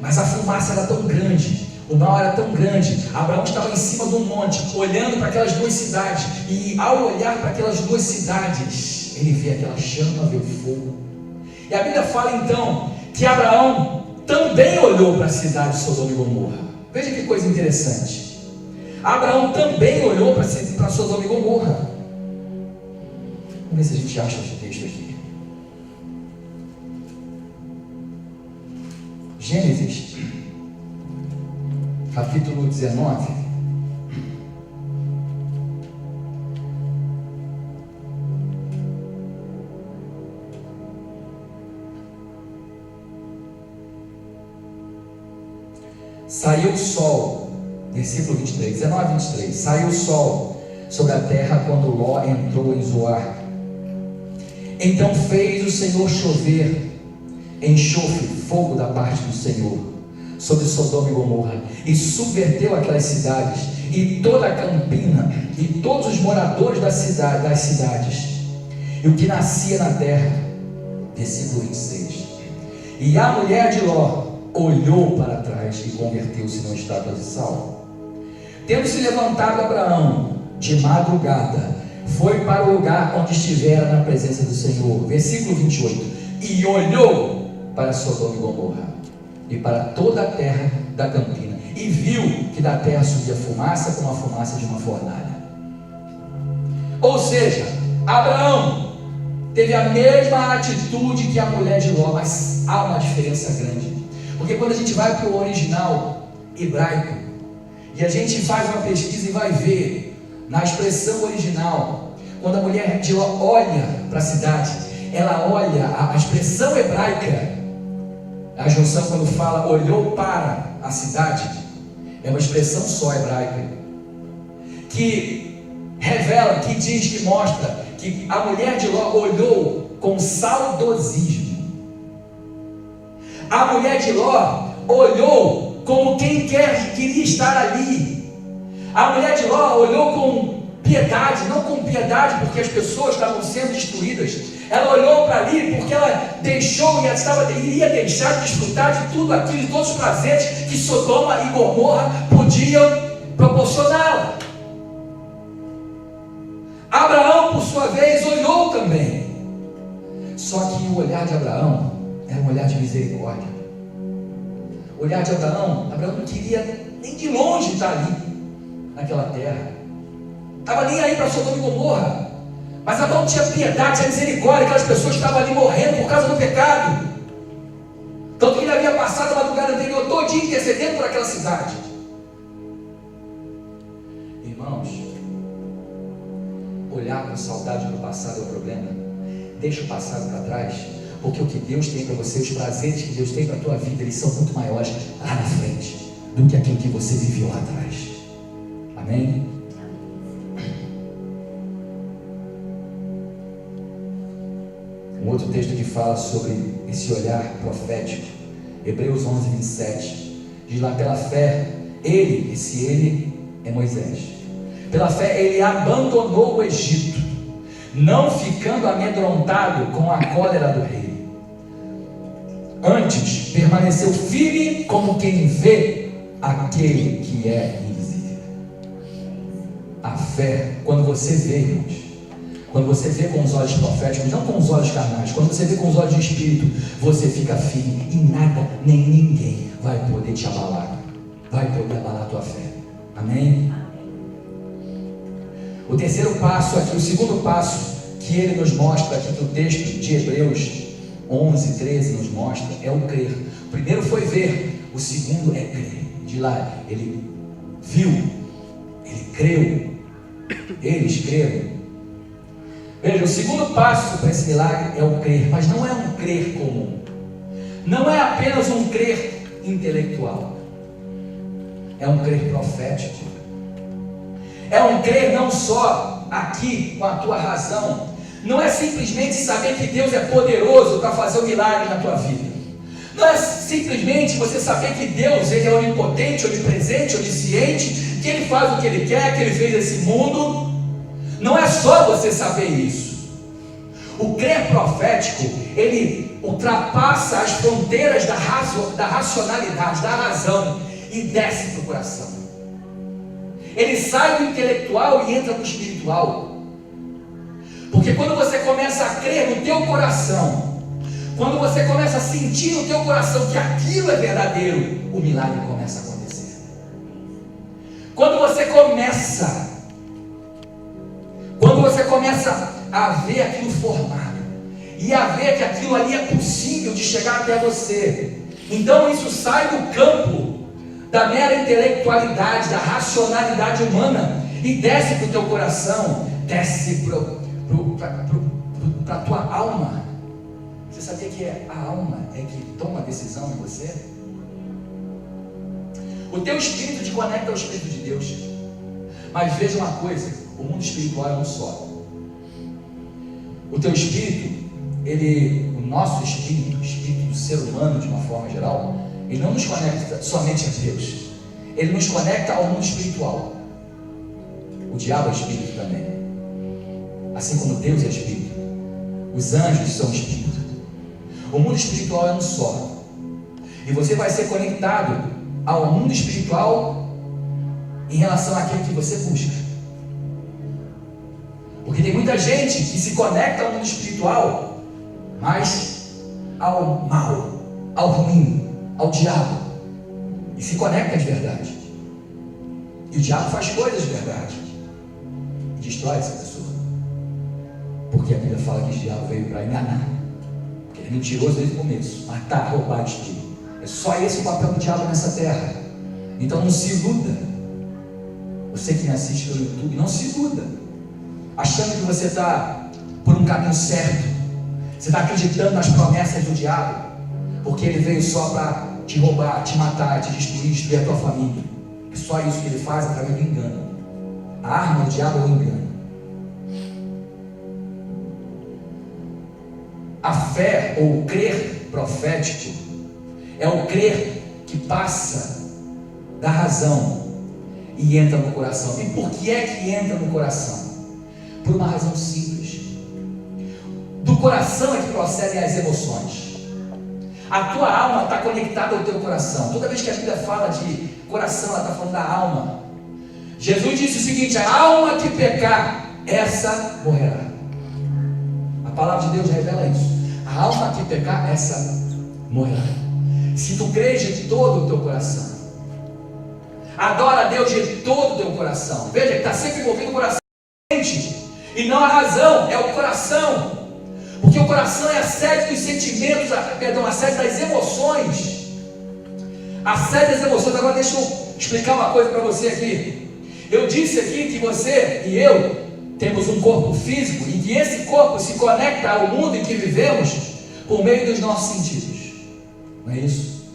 mas a fumaça era tão grande, o mal era tão grande. Abraão estava em cima de um monte, olhando para aquelas duas cidades, e ao olhar para aquelas duas cidades, ele vê aquela chama, vê o fogo. E a Bíblia fala então que Abraão também olhou para a cidade de Sodoma e Gomorra. Veja que coisa interessante. Abraão também olhou para Sodoma e Gomorra. Vamos ver se a gente acha esse texto aqui. Gênesis capítulo 19. Saiu o sol, versículo 23, 19 e 23. Saiu o sol sobre a terra quando Ló entrou em Zoar. Então fez o Senhor chover enxofre, fogo da parte do Senhor sobre Sodoma e Gomorra, e subverteu aquelas cidades, e toda a campina, e todos os moradores das cidades, e o que nascia na terra. Versículo 26. E a mulher de Ló olhou para trás e converteu-se numa estátua de sal. Tendo se levantado Abraão de madrugada, foi para o lugar onde estivera na presença do Senhor. Versículo 28. E olhou para Sodoma e Gomorra e para toda a terra da campina, e viu que da terra subia fumaça como a fumaça de uma fornalha. Ou seja, Abraão teve a mesma atitude que a mulher de Ló, mas há uma diferença grande, Porque quando a gente vai para o original hebraico, e a gente faz uma pesquisa e vai ver, na expressão original, quando a mulher de Ló olha para a cidade, ela olha, a expressão hebraica, a junção quando fala olhou para a cidade, é uma expressão só hebraica, que revela, que diz, que mostra que a mulher de Ló olhou com saudosismo. A mulher de Ló olhou como quem queria estar ali. A mulher de Ló olhou com piedade, não com piedade porque as pessoas estavam sendo destruídas. Ela olhou para ali porque ela deixou e iria deixar de desfrutar de tudo aquilo, de todos os prazeres que Sodoma e Gomorra podiam proporcioná-la. Abraão, por sua vez, olhou também. Só que o olhar de Abraão era um olhar de misericórdia. O olhar de Abraão não queria nem de longe estar ali, naquela terra. Estava nem aí para Sodoma e Gomorra. Mas Abraão tinha piedade, tinha misericórdia. Aquelas pessoas estavam ali morrendo por causa do pecado. Tanto que ele havia passado a madrugada anterior todinha intercedendo por aquela cidade. Irmãos, olhar com saudade do passado é o problema. Deixa o passado para trás, porque o que Deus tem para você, os prazeres que Deus tem para a tua vida, eles são muito maiores lá na frente do que aquilo que você viveu lá atrás. Amém? Um outro texto que fala sobre esse olhar profético, Hebreus 11, 27, diz lá: pela fé, ele é Moisés, pela fé ele abandonou o Egito, não ficando amedrontado com a cólera do rei. Antes, permaneceu firme como quem vê aquele que é invisível. A fé, quando você vê, irmãos, quando você vê com os olhos proféticos, não com os olhos carnais, quando você vê com os olhos de espírito, você fica firme e nada, nem ninguém vai poder te abalar, vai poder abalar a tua fé. Amém? O terceiro passo aqui, o segundo passo que ele nos mostra aqui, que o texto de Hebreus 11, 13 nos mostra, é o crer. O primeiro foi ver, o segundo é crer. De lá, ele viu, ele creu, eles creram. Veja, o segundo passo para esse milagre é o crer, mas não é um crer comum, não é apenas um crer intelectual, é um crer profético, é um crer não só aqui com a tua razão, não é simplesmente saber que Deus é poderoso para fazer um milagre na tua vida, não é simplesmente você saber que Deus ele é onipotente, onipresente, onisciente, que Ele faz o que Ele quer, que Ele fez esse mundo. Não é só você saber isso. O crer profético, ele ultrapassa as fronteiras da racionalidade, da razão, e desce para o coração. Ele sai do intelectual e entra no espiritual. Porque quando você começa a crer no teu coração, quando você começa a sentir no teu coração que aquilo é verdadeiro, o milagre começa a acontecer. Quando você começa a ver aquilo formado, e a ver que aquilo ali é possível de chegar até você, então isso sai do campo da mera intelectualidade, da racionalidade humana, e desce para o teu coração, desce para a tua alma. Você sabia que a alma é que toma a decisão em você? O teu espírito te conecta ao Espírito de Deus. Mas veja uma coisa, o mundo espiritual é um só. O teu espírito, o nosso espírito, o espírito do ser humano de uma forma geral, ele não nos conecta somente a Deus, ele nos conecta ao mundo espiritual. O diabo é espírito também, assim como Deus é espírito, os anjos são espírito. O mundo espiritual é um só, e você vai ser conectado ao mundo espiritual em relação àquilo que você busca. Porque tem muita gente que se conecta ao mundo espiritual, mas ao mal, ao ruim, ao diabo, e se conecta de verdade. E o diabo faz coisas de verdade e destrói essa pessoa, porque a Bíblia fala que o diabo veio para enganar, porque ele é mentiroso desde o começo, matar, roubar, destruir. É só esse o papel do diabo nessa terra. Então não se iluda. Você que me assiste pelo YouTube, não se iluda, achando que você está por um caminho certo. Você está acreditando nas promessas do diabo, porque ele veio só para te roubar, te matar, te destruir a tua família. É só isso que ele faz através do engano. A arma do diabo é o engano. A fé ou o crer profético é o crer que passa da razão e entra no coração. E por que é que entra no coração? Por uma razão simples. Do coração é que procedem as emoções. A tua alma está conectada ao teu coração. Toda vez que a Bíblia fala de coração, ela está falando da alma. Jesus disse o seguinte: a alma que pecar, essa morrerá. A palavra de Deus revela isso. A alma que pecar, essa morrerá. Se tu crês de todo o teu coração, adora a Deus de todo o teu coração. Veja que está sempre envolvido o coração e não a razão, é o coração. Porque o coração é a sede dos sentimentos, a sede das emoções. A sede das emoções. Agora deixa eu explicar uma coisa para você aqui. Eu disse aqui que você e eu temos um corpo físico e que esse corpo se conecta ao mundo em que vivemos por meio dos nossos sentidos. Não é isso?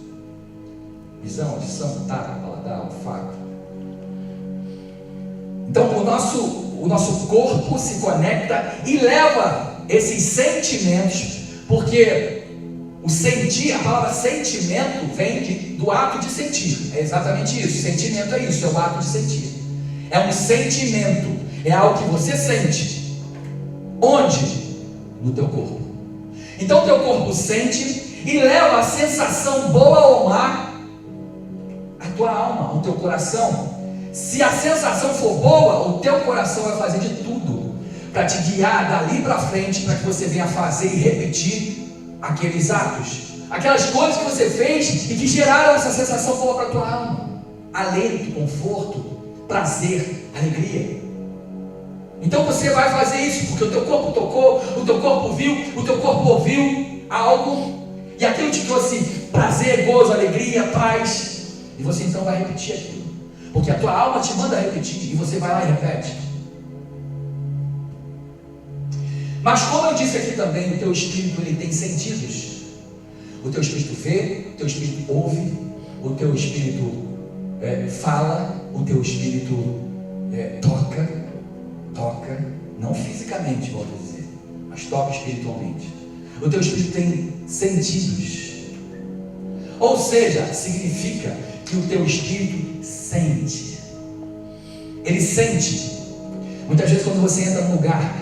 Visão, audição, tato, paladar, olfato. Então o nosso corpo se conecta e leva esses sentimentos, porque o sentir, a palavra sentimento vem do ato de sentir. É exatamente isso. Sentimento é isso, é o ato de sentir. É um sentimento, é algo que você sente. Onde? No teu corpo. Então o teu corpo sente e leva a sensação boa ou má à tua alma, ao teu coração. Se a sensação for boa, o teu coração vai fazer de tudo para te guiar dali para frente, para que você venha fazer e repetir aqueles atos, aquelas coisas que você fez e que geraram essa sensação boa para a tua alma. Alento, conforto, prazer, alegria. Então você vai fazer isso porque o teu corpo tocou, o teu corpo viu, o teu corpo ouviu algo e aquilo te trouxe prazer, gozo, alegria, paz, e você então vai repetir aquilo, porque a tua alma te manda repetir e você vai lá e repete. Mas como eu disse aqui também, o teu espírito ele tem sentidos. O teu espírito vê, o teu espírito ouve, o teu espírito fala, o teu espírito toca, não fisicamente, volto a dizer, mas toca espiritualmente. O teu espírito tem sentidos. Ou seja, significa que o teu espírito sente. Ele sente. Muitas vezes quando você entra num lugar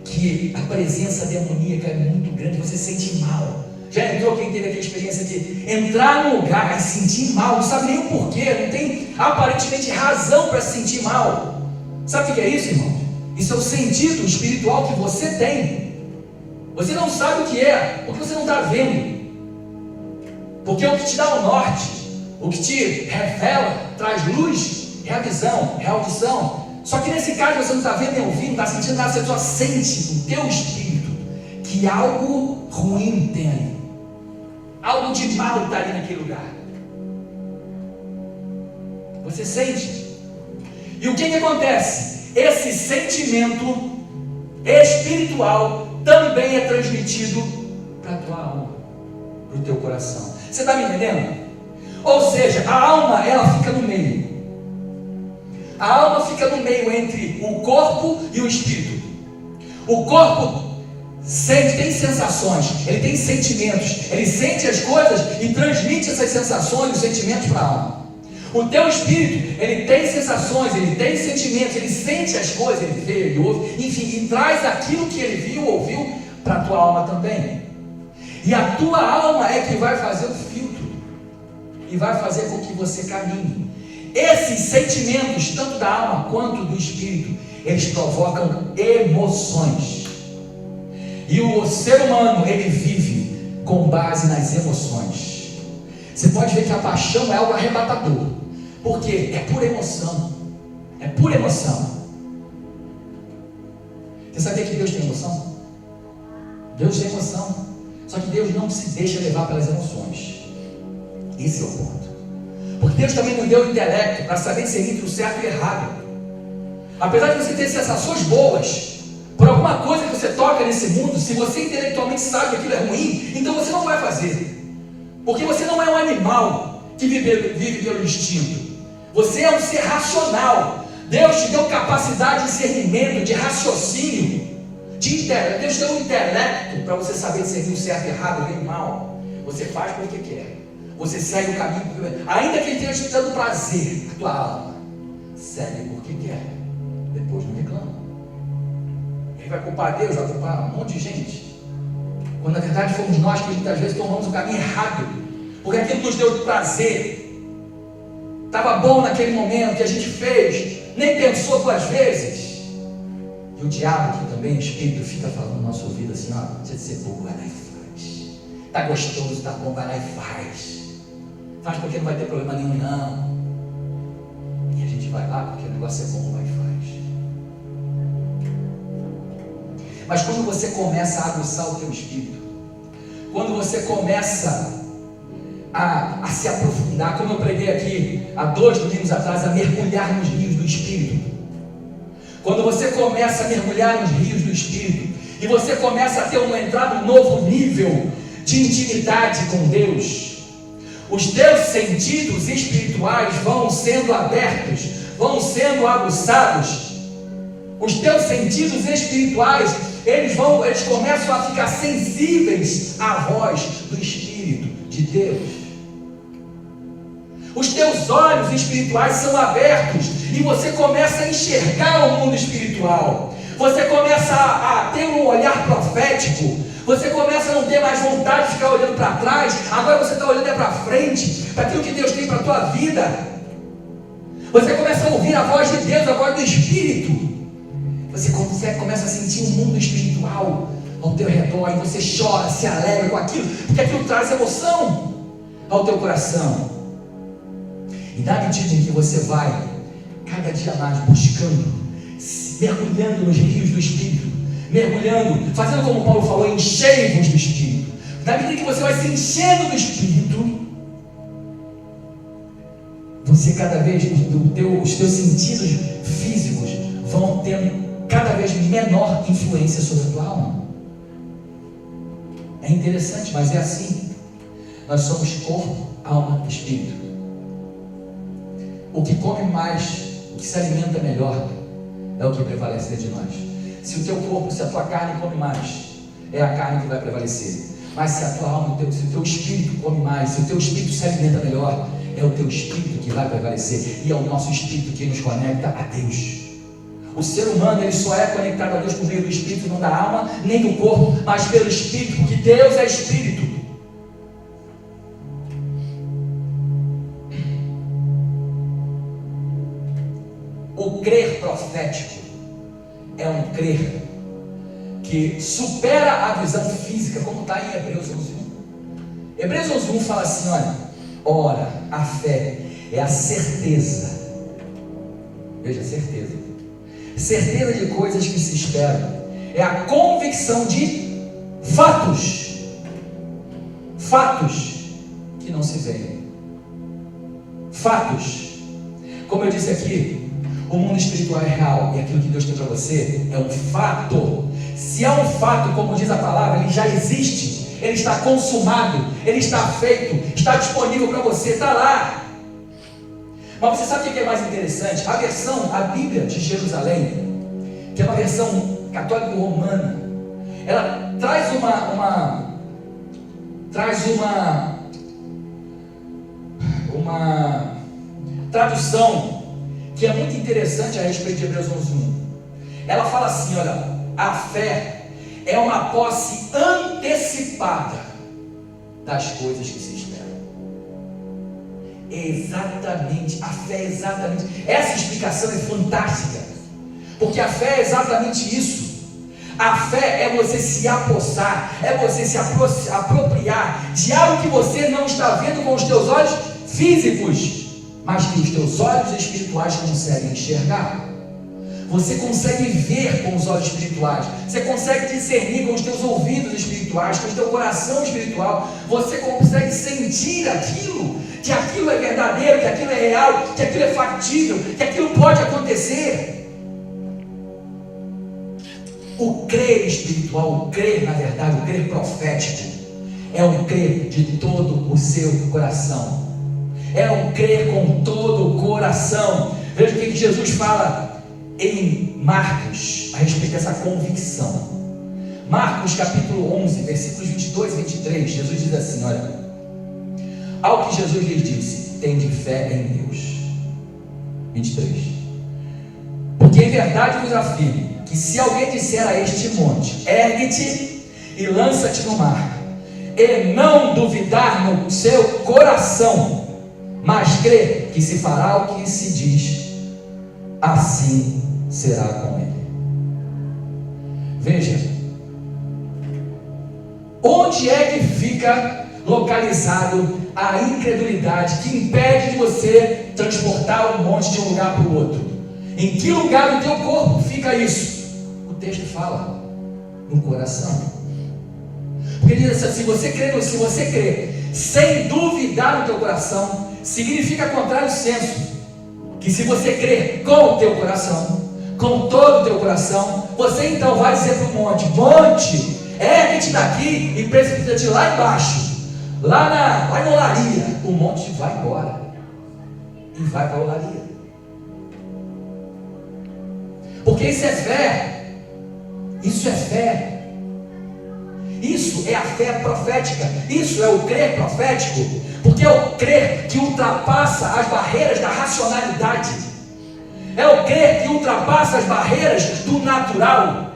que a presença demoníaca é muito grande, você sente mal. Já entrou quem teve aquela experiência de entrar num lugar e sentir mal, não sabe nem o porquê, não tem aparentemente razão para se sentir mal. Sabe o que é isso, irmão? Isso é o sentido espiritual que você tem. Você não sabe o que é, porque você não está vendo. Porque o que te dá o norte, o que te revela, traz luz, é a visão, é a audição. Só que nesse caso você não está vendo nem ouvindo, não está sentindo nada, você só sente no teu espírito que algo ruim tem ali. Algo de mal está ali naquele lugar. Você sente. E o que acontece? Esse sentimento espiritual também é transmitido para a tua alma, para o teu coração. Você está me entendendo? Ou seja, a alma ela fica no meio. A alma fica no meio entre o corpo e o espírito. O corpo sente, tem sensações, ele tem sentimentos, ele sente as coisas e transmite essas sensações e sentimentos para a alma. O teu espírito, ele tem sensações, ele tem sentimentos, ele sente as coisas, ele vê, ele ouve, enfim, e traz aquilo que ele viu, ouviu, para a tua alma também. E a tua alma é que vai fazer o filtro e vai fazer com que você caminhe. Esses sentimentos, tanto da alma quanto do espírito, eles provocam emoções. E o ser humano, ele vive com base nas emoções. Você pode ver que a paixão é algo arrebatador. Por quê? É pura emoção. É pura emoção. Você sabia que Deus tem emoção? Deus tem emoção. Só que Deus não se deixa levar pelas emoções. Esse é o ponto. Porque Deus também nos deu o intelecto para saber discernir entre o certo e o errado. Apesar de você ter sensações boas por alguma coisa que você toca nesse mundo, se você intelectualmente sabe que aquilo é ruim, então você não vai fazer. Porque você não é um animal que vive pelo instinto. Você é um ser racional. Deus te deu capacidade de discernimento, de raciocínio, Deus te deu um intelecto para você saber discernir o certo e o errado, o bem e o mal. Você faz porque quer. Você segue o caminho porque quer. Ainda que ele esteja te dando prazer, a tua alma segue porque quer. Depois não reclama. Ele vai culpar Deus, vai culpar um monte de gente. Quando na verdade fomos nós que muitas vezes tomamos o caminho errado. Porque aquilo que nos deu prazer estava bom naquele momento que a gente fez, nem pensou duas vezes. E o diabo, que também o Espírito, fica falando no nosso ouvido assim: ó, deixa de ser bobo, vai lá e faz. Está gostoso, está bom, vai lá e faz. Faz porque não vai ter problema nenhum, não. E a gente vai lá porque o negócio é bom, vai e faz. Mas quando você começa a aguçar o teu espírito, quando você começa a se aprofundar, como eu preguei aqui há 2 domingos atrás, a mergulhar nos rios do Espírito. Quando você começa a mergulhar nos rios do Espírito, e você começa a ter entrar num novo nível de intimidade com Deus, os teus sentidos espirituais vão sendo abertos, vão sendo aguçados. Os teus sentidos espirituais, eles começam a ficar sensíveis à voz do Espírito de Deus. Os teus olhos espirituais são abertos e você começa a enxergar o mundo espiritual. Você começa a ter um olhar profético. Você começa a não ter mais vontade de ficar olhando para trás. Agora você está olhando para frente, para aquilo que Deus tem para a tua vida. Você começa a ouvir a voz de Deus, a voz do Espírito. Você começa a sentir um mundo espiritual ao teu redor. E você chora, se alegra com aquilo, porque aquilo traz emoção ao teu coração. E na medida em que você vai cada dia mais buscando, mergulhando nos rios do Espírito, mergulhando, fazendo como Paulo falou, enchei-vos do Espírito. Na medida em que você vai se enchendo do Espírito, você cada vez, os teus sentidos físicos vão tendo cada vez menor influência sobre a tua alma. É interessante, mas é assim. Nós somos corpo, alma e espírito. O que come mais, o que se alimenta melhor, é o que prevalece de nós. Se o teu corpo, se a tua carne come mais, é a carne que vai prevalecer. Mas se a tua alma, se o teu espírito come mais, se o teu espírito se alimenta melhor, é o teu espírito que vai prevalecer. E é o nosso espírito que nos conecta a Deus. O ser humano, ele só é conectado a Deus por meio do espírito, não da alma, nem do corpo, mas pelo espírito, porque Deus é espírito. O crer profético é um crer que supera a visão física, como está em Hebreus 11:1. Hebreus 11:1 fala assim: olha, ora, a fé é a certeza, veja, certeza de coisas que se esperam, é a convicção de fatos que não se veem, fatos. Como eu disse aqui, o mundo espiritual é real, e aquilo que Deus tem para você é um fato. Se é um fato, como diz a palavra, ele já existe, ele está consumado, ele está feito, está disponível para você, está lá. Mas você sabe o que é mais interessante? A Bíblia de Jerusalém, que é uma versão católico-romana, ela traz uma tradução que é muito interessante a respeito de Hebreus 11:1. Ela fala assim: olha, a fé é uma posse antecipada das coisas que se esperam. Exatamente, a fé é exatamente. Essa explicação é fantástica, porque a fé é exatamente isso. A fé é você se apossar, é você se apropriar de algo que você não está vendo com os teus olhos físicos, mas que os teus olhos espirituais conseguem enxergar. Você consegue ver com os olhos espirituais, você consegue discernir com os teus ouvidos espirituais, com o teu coração espiritual, você consegue sentir aquilo que aquilo é verdadeiro, que aquilo é real, que aquilo é factível, que aquilo pode acontecer. O crer espiritual, o crer na verdade, o crer profético, é um crer de todo o seu coração. É um crer com todo o coração. Veja o que Jesus fala em Marcos a respeito dessa convicção. Marcos capítulo 11, versículos 22 e 23, Jesus diz assim, olha: ao que Jesus lhes disse, tende fé em Deus. 23. Porque em verdade vos afirmo, que se alguém disser a este monte, ergue-te e lança-te no mar, e não duvidar no seu coração, mas crer que se fará o que se diz, assim será com ele. Veja, onde é que fica localizado a incredulidade que impede de você transportar um monte de um lugar para o outro? Em que lugar do teu corpo fica isso? O texto fala no coração. Porque diz assim, se você crê sem duvidar no teu coração, significa contrário senso, que se você crer com o teu coração, com todo o teu coração, você então vai dizer para o monte: monte, ergue-te daqui e precipita-te lá embaixo, lá na olaria. O monte vai embora e vai para a olaria. Porque isso é fé. Isso é fé. Isso é a fé profética. Isso é o crer profético. Porque é o crer que ultrapassa as barreiras da racionalidade. É o crer que ultrapassa as barreiras do natural.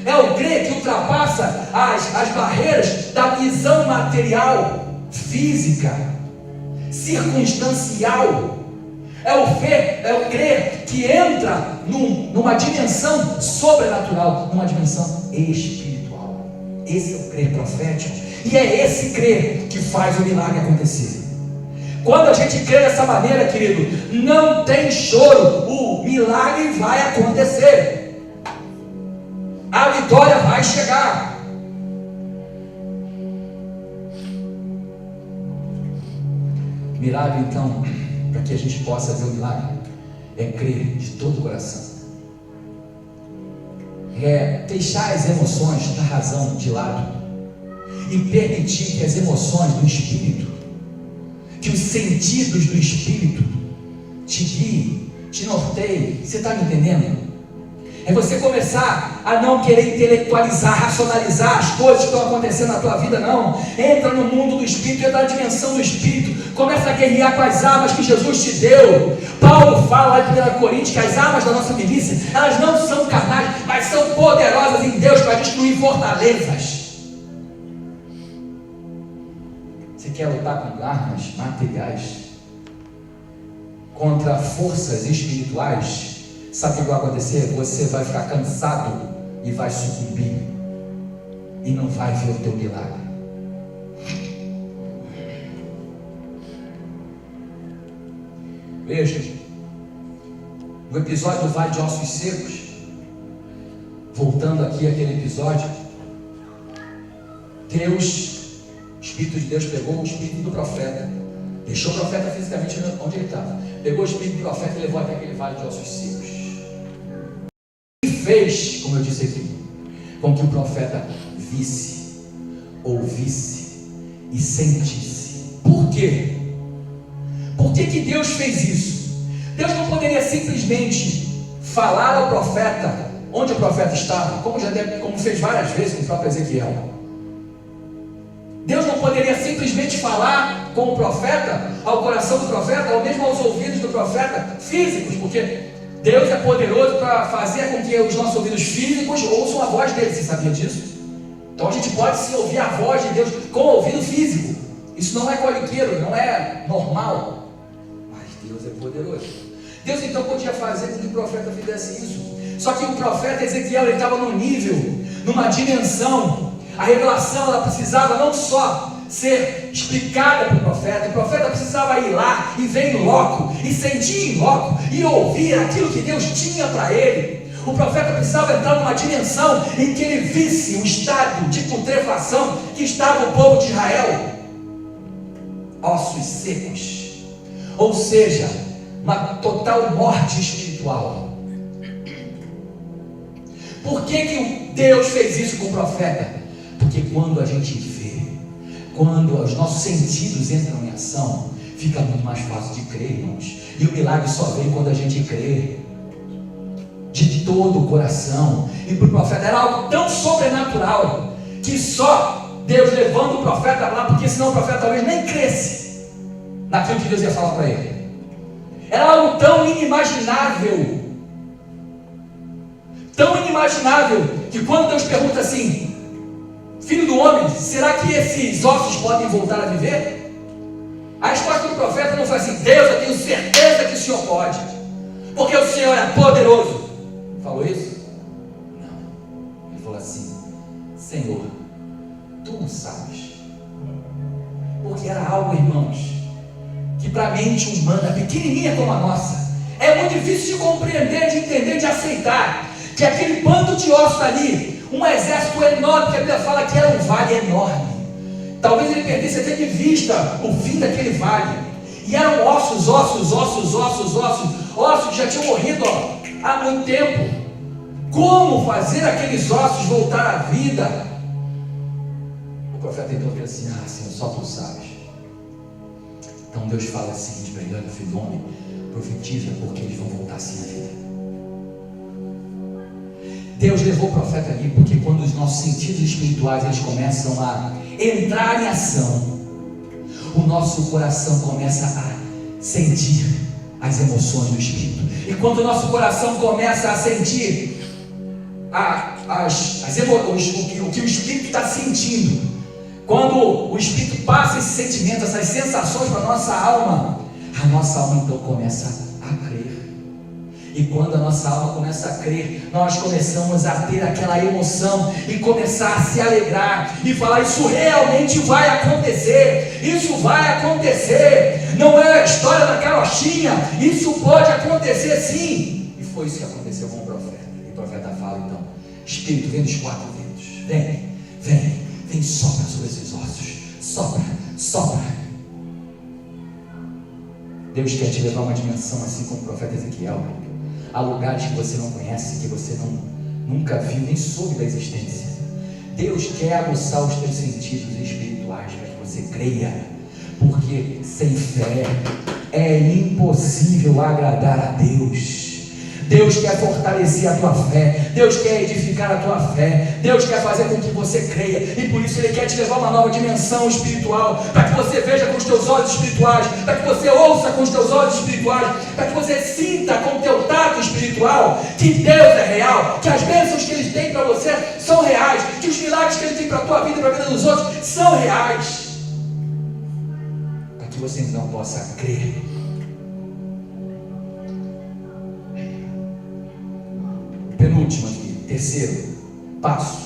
É o crer que ultrapassa as barreiras da visão material, física, circunstancial. É o crer que entra numa dimensão sobrenatural, numa dimensão espiritual. Esse é o crer profético. E é esse crer que faz o milagre acontecer. Quando a gente crê dessa maneira, querido, não tem choro. O milagre vai acontecer. A vitória vai chegar. Milagre, então, para que a gente possa ver o milagre, é crer de todo o coração. É deixar as emoções da razão de lado e permitir que as emoções do Espírito, que os sentidos do Espírito te guiem, te norteiem. Você está me entendendo? É você começar a não querer intelectualizar, racionalizar as coisas que estão acontecendo na tua vida, não. Entra no mundo do Espírito, entra na dimensão do Espírito, começa a guerrear com as armas que Jesus te deu. Paulo fala lá em 1 Coríntios que as armas da nossa milícia, elas não são carnais, mas são poderosas em Deus para destruir fortalezas. Você quer lutar com armas materiais contra forças espirituais? Sabe o que vai acontecer? Você vai ficar cansado e vai sucumbir e não vai ver o teu milagre. Veja, o episódio do Vale de Ossos Secos, voltando aqui àquele episódio, o Espírito de Deus pegou o espírito do profeta, deixou o profeta fisicamente onde ele estava, pegou o espírito do profeta e levou até aquele Vale de Ossos Secos. Fez, como eu disse aqui, com que o profeta visse, ouvisse e sentisse. Por quê? Por que Deus fez isso? Deus não poderia simplesmente falar ao profeta onde o profeta estava, como fez várias vezes com o próprio Ezequiel. Deus não poderia simplesmente falar com o profeta, ao coração do profeta, ou mesmo aos ouvidos do profeta físicos, porque Deus é poderoso para fazer com que os nossos ouvidos físicos ouçam a voz dele. Você sabia disso? Então a gente pode sim ouvir a voz de Deus com o ouvido físico. Isso não é corriqueiro, não é normal, mas Deus é poderoso. Deus então podia fazer com que o profeta fizesse isso. Só que o profeta Ezequiel, ele estava num nível, numa dimensão. A revelação, ela precisava não só ser explicada para o profeta precisava ir lá e ver em loco, e sentir em loco, e ouvir aquilo que Deus tinha para ele. O profeta precisava entrar numa dimensão em que ele visse o estado de putrefação que estava o povo de Israel. Ossos secos. ou seja, uma total morte espiritual. Por que Deus fez isso com o profeta? Porque quando a gente vê, quando os nossos sentidos entram em ação, fica muito mais fácil de crer, irmãos. E o milagre só vem quando a gente crê de todo o coração. E para o profeta era algo tão sobrenatural que só Deus levando o profeta lá, porque senão o profeta talvez nem cresce naquilo que Deus ia falar para ele. Era algo tão inimaginável, que quando Deus pergunta assim: filho do homem, será que esses ossos podem voltar a viver? A resposta do profeta não foi assim: Deus, eu tenho certeza que o Senhor pode, porque o Senhor é poderoso. Falou isso? Não. Ele falou assim: Senhor, Tu sabes. Porque era algo, irmãos, que para a mente humana, pequenininha como a nossa, é muito difícil de compreender, de entender, de aceitar, que aquele bando de ossos ali, um exército enorme, que a Bíblia fala que era um vale enorme, talvez ele perdesse até de vista o fim daquele vale, e eram ossos que já tinham morrido há muito tempo. Como fazer aqueles ossos voltar à vida? O profeta então diz assim: Senhor, só Tu sabes. Então Deus fala assim para ele: olha, filho do homem, profetiza, porque eles vão voltar assim à vida. Deus levou o profeta ali, porque quando os nossos sentidos espirituais eles começam a entrar em ação, o nosso coração começa a sentir as emoções do Espírito. E quando o nosso coração começa a sentir o que o Espírito está sentindo, quando o Espírito passa esses sentimentos, essas sensações para a nossa alma então começa a crer. E quando a nossa alma começa a crer, nós começamos a ter aquela emoção e começar a se alegrar e falar: isso realmente vai acontecer, isso vai acontecer, não é a história da carochinha, isso pode acontecer sim. E foi isso que aconteceu com o profeta. E o profeta fala então: Espírito, vem dos quatro ventos, vem, sopra sobre esses ossos, sopra. Deus quer te levar a uma dimensão assim como o profeta Ezequiel, a lugares que você não conhece, que você nunca viu, nem soube da existência. Deus quer aguçar os teus sentidos espirituais para que você creia, porque sem fé é impossível agradar a Deus. Deus quer fortalecer a tua fé, Deus quer edificar a tua fé, Deus quer fazer com que você creia, e por isso Ele quer te levar a uma nova dimensão espiritual, para que você veja com os teus olhos espirituais, para que você ouça com os teus olhos espirituais, para que você sinta com o teu tato espiritual que Deus é real, que as bênçãos que Ele tem para você são reais, que os milagres que Ele tem para a tua vida e para a vida dos outros são reais, para que você então possa crer. Penúltimo aqui, terceiro passo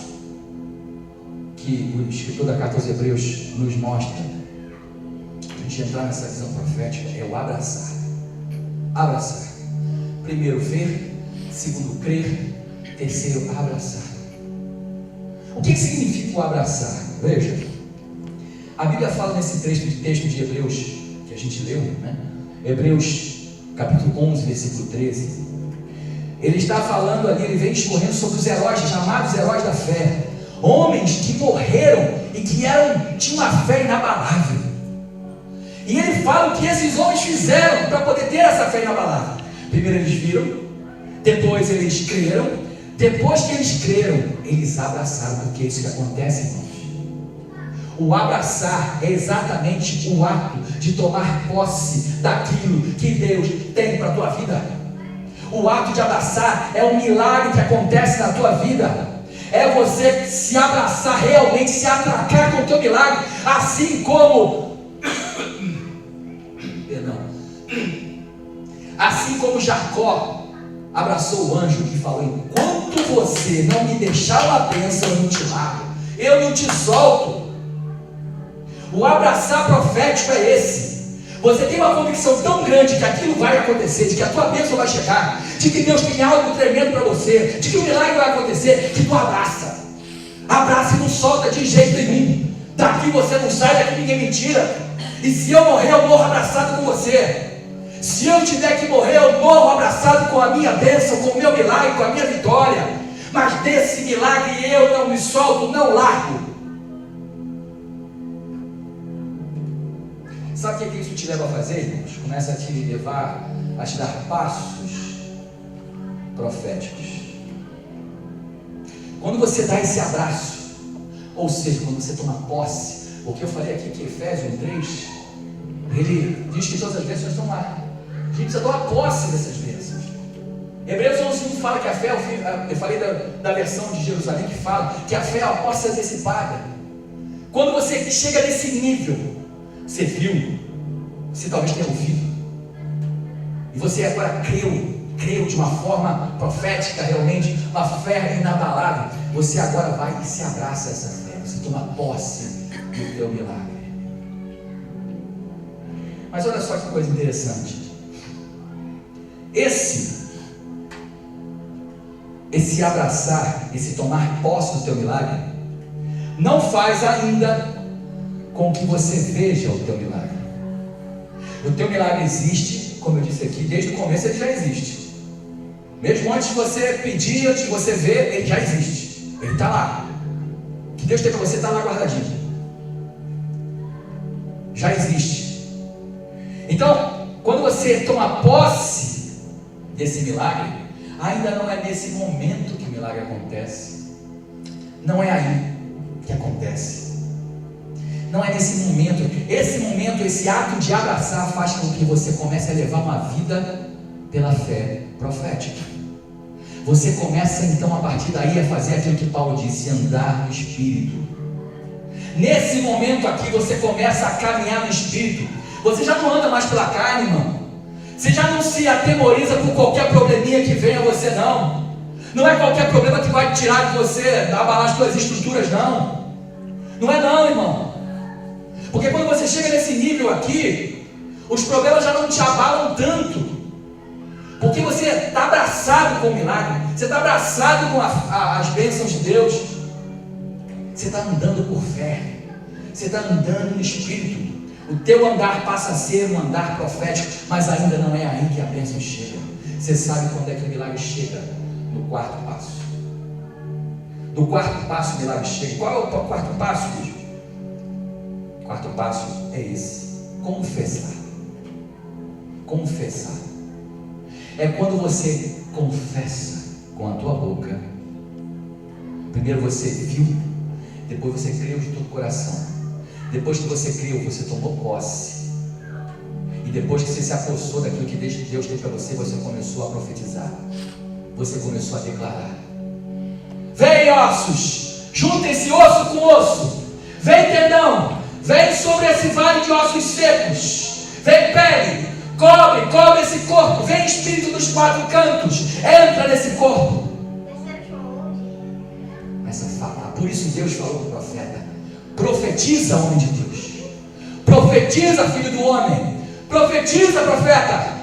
que o escritor da carta aos Hebreus nos mostra, a gente entrar nessa visão profética, é o abraçar. Primeiro, ver. Segundo, crer. Terceiro, abraçar. O que significa o abraçar? Veja, a Bíblia fala nesse texto de Hebreus que a gente leu, né? Hebreus capítulo 11, versículo 13. Ele está falando ali, ele vem discorrendo sobre os heróis, chamados heróis da fé, homens que morreram e que tinham uma fé inabalável. E ele fala o que esses homens fizeram para poder ter essa fé inabalável. Primeiro eles viram, depois eles creram, depois que eles creram, eles abraçaram, porque é isso que acontece, irmãos. O abraçar é exatamente o ato de tomar posse daquilo que Deus tem para a tua vida. O ato de abraçar é um milagre que acontece na tua vida. É você se abraçar realmente, se atracar com o teu milagre, assim como Jacó abraçou o anjo que falou: enquanto você não me deixar uma bênção, eu não te largo, eu não te solto. O abraçar profético é esse. Você tem uma convicção tão grande que aquilo vai acontecer, de que a tua bênção vai chegar, de que Deus tem algo tremendo para você, de que o milagre vai acontecer, que tu abraça e não solta de jeito nenhum. Daqui você não sai, daqui ninguém me tira. E se eu morrer, eu morro abraçado com você. Se eu tiver que morrer, eu morro abraçado com a minha bênção, com o meu milagre, com a minha vitória. Mas desse milagre eu não me solto, não largo. Sabe o que isso te leva a fazer, irmãos? Começa a te levar a te dar passos proféticos. Quando você dá esse abraço, ou seja, quando você toma posse, porque eu falei aqui que Efésios 3, ele diz que todas as bênçãos estão lá. A gente precisa tomar posse dessas bênçãos. Hebreus 11:1 fala que a fé, eu falei da versão de Jerusalém que fala que a fé é a posse antecipada. Quando você chega nesse nível, você viu, você talvez tenha ouvido, e você agora creu de uma forma profética, realmente, uma fé inabalável. Você agora vai e se abraça a essa fé, você toma posse do teu milagre. Mas olha só que coisa interessante. Esse abraçar, esse tomar posse do teu milagre, não faz ainda com que você veja o teu milagre. O teu milagre existe, como eu disse aqui, desde o começo ele já existe. Mesmo antes de você pedir, antes de você ver, ele já existe. Ele está lá. O que Deus tem para você está lá guardadinho. Já existe. Então, quando você toma posse desse milagre, ainda não é nesse momento que o milagre acontece. Não é aí que acontece. Não é nesse momento. Esse momento, esse ato de abraçar faz com que você comece a levar uma vida pela fé profética. Você começa então a partir daí a fazer aquilo que Paulo disse, andar no Espírito. Nesse momento aqui você começa a caminhar no Espírito. Você já não anda mais pela carne, irmão. Você já não se atemoriza por qualquer probleminha que venha a você, não. Não é qualquer problema que vai tirar de você, abalar as suas estruturas, não. Não é não, irmão. Porque quando você chega nesse nível aqui, os problemas já não te abalam tanto. Porque você está abraçado com o milagre. Você está abraçado com as bênçãos de Deus. Você está andando por fé. Você está andando no Espírito. O teu andar passa a ser um andar profético, mas ainda não é aí que a bênção chega. Você sabe quando é que o milagre chega? No quarto passo. No quarto passo o milagre chega. Qual é o quarto passo, bicho? O quarto passo é esse: confessar. Confessar. É quando você confessa com a tua boca. Primeiro você viu, depois você creu de todo o coração. Depois que você creu, você tomou posse. E depois que você se apossou daquilo que Deus tem para você, você começou a profetizar. Você começou a declarar: vem ossos, junta esse osso com osso. Vem tendão, vem sobre esse vale de ossos secos. Vem pele, cobre esse corpo. Vem espírito dos quatro cantos, entra nesse corpo. Começa a falar. Por isso Deus falou para o profeta: profetiza, homem de Deus. Profetiza, filho do homem. Profetiza, profeta.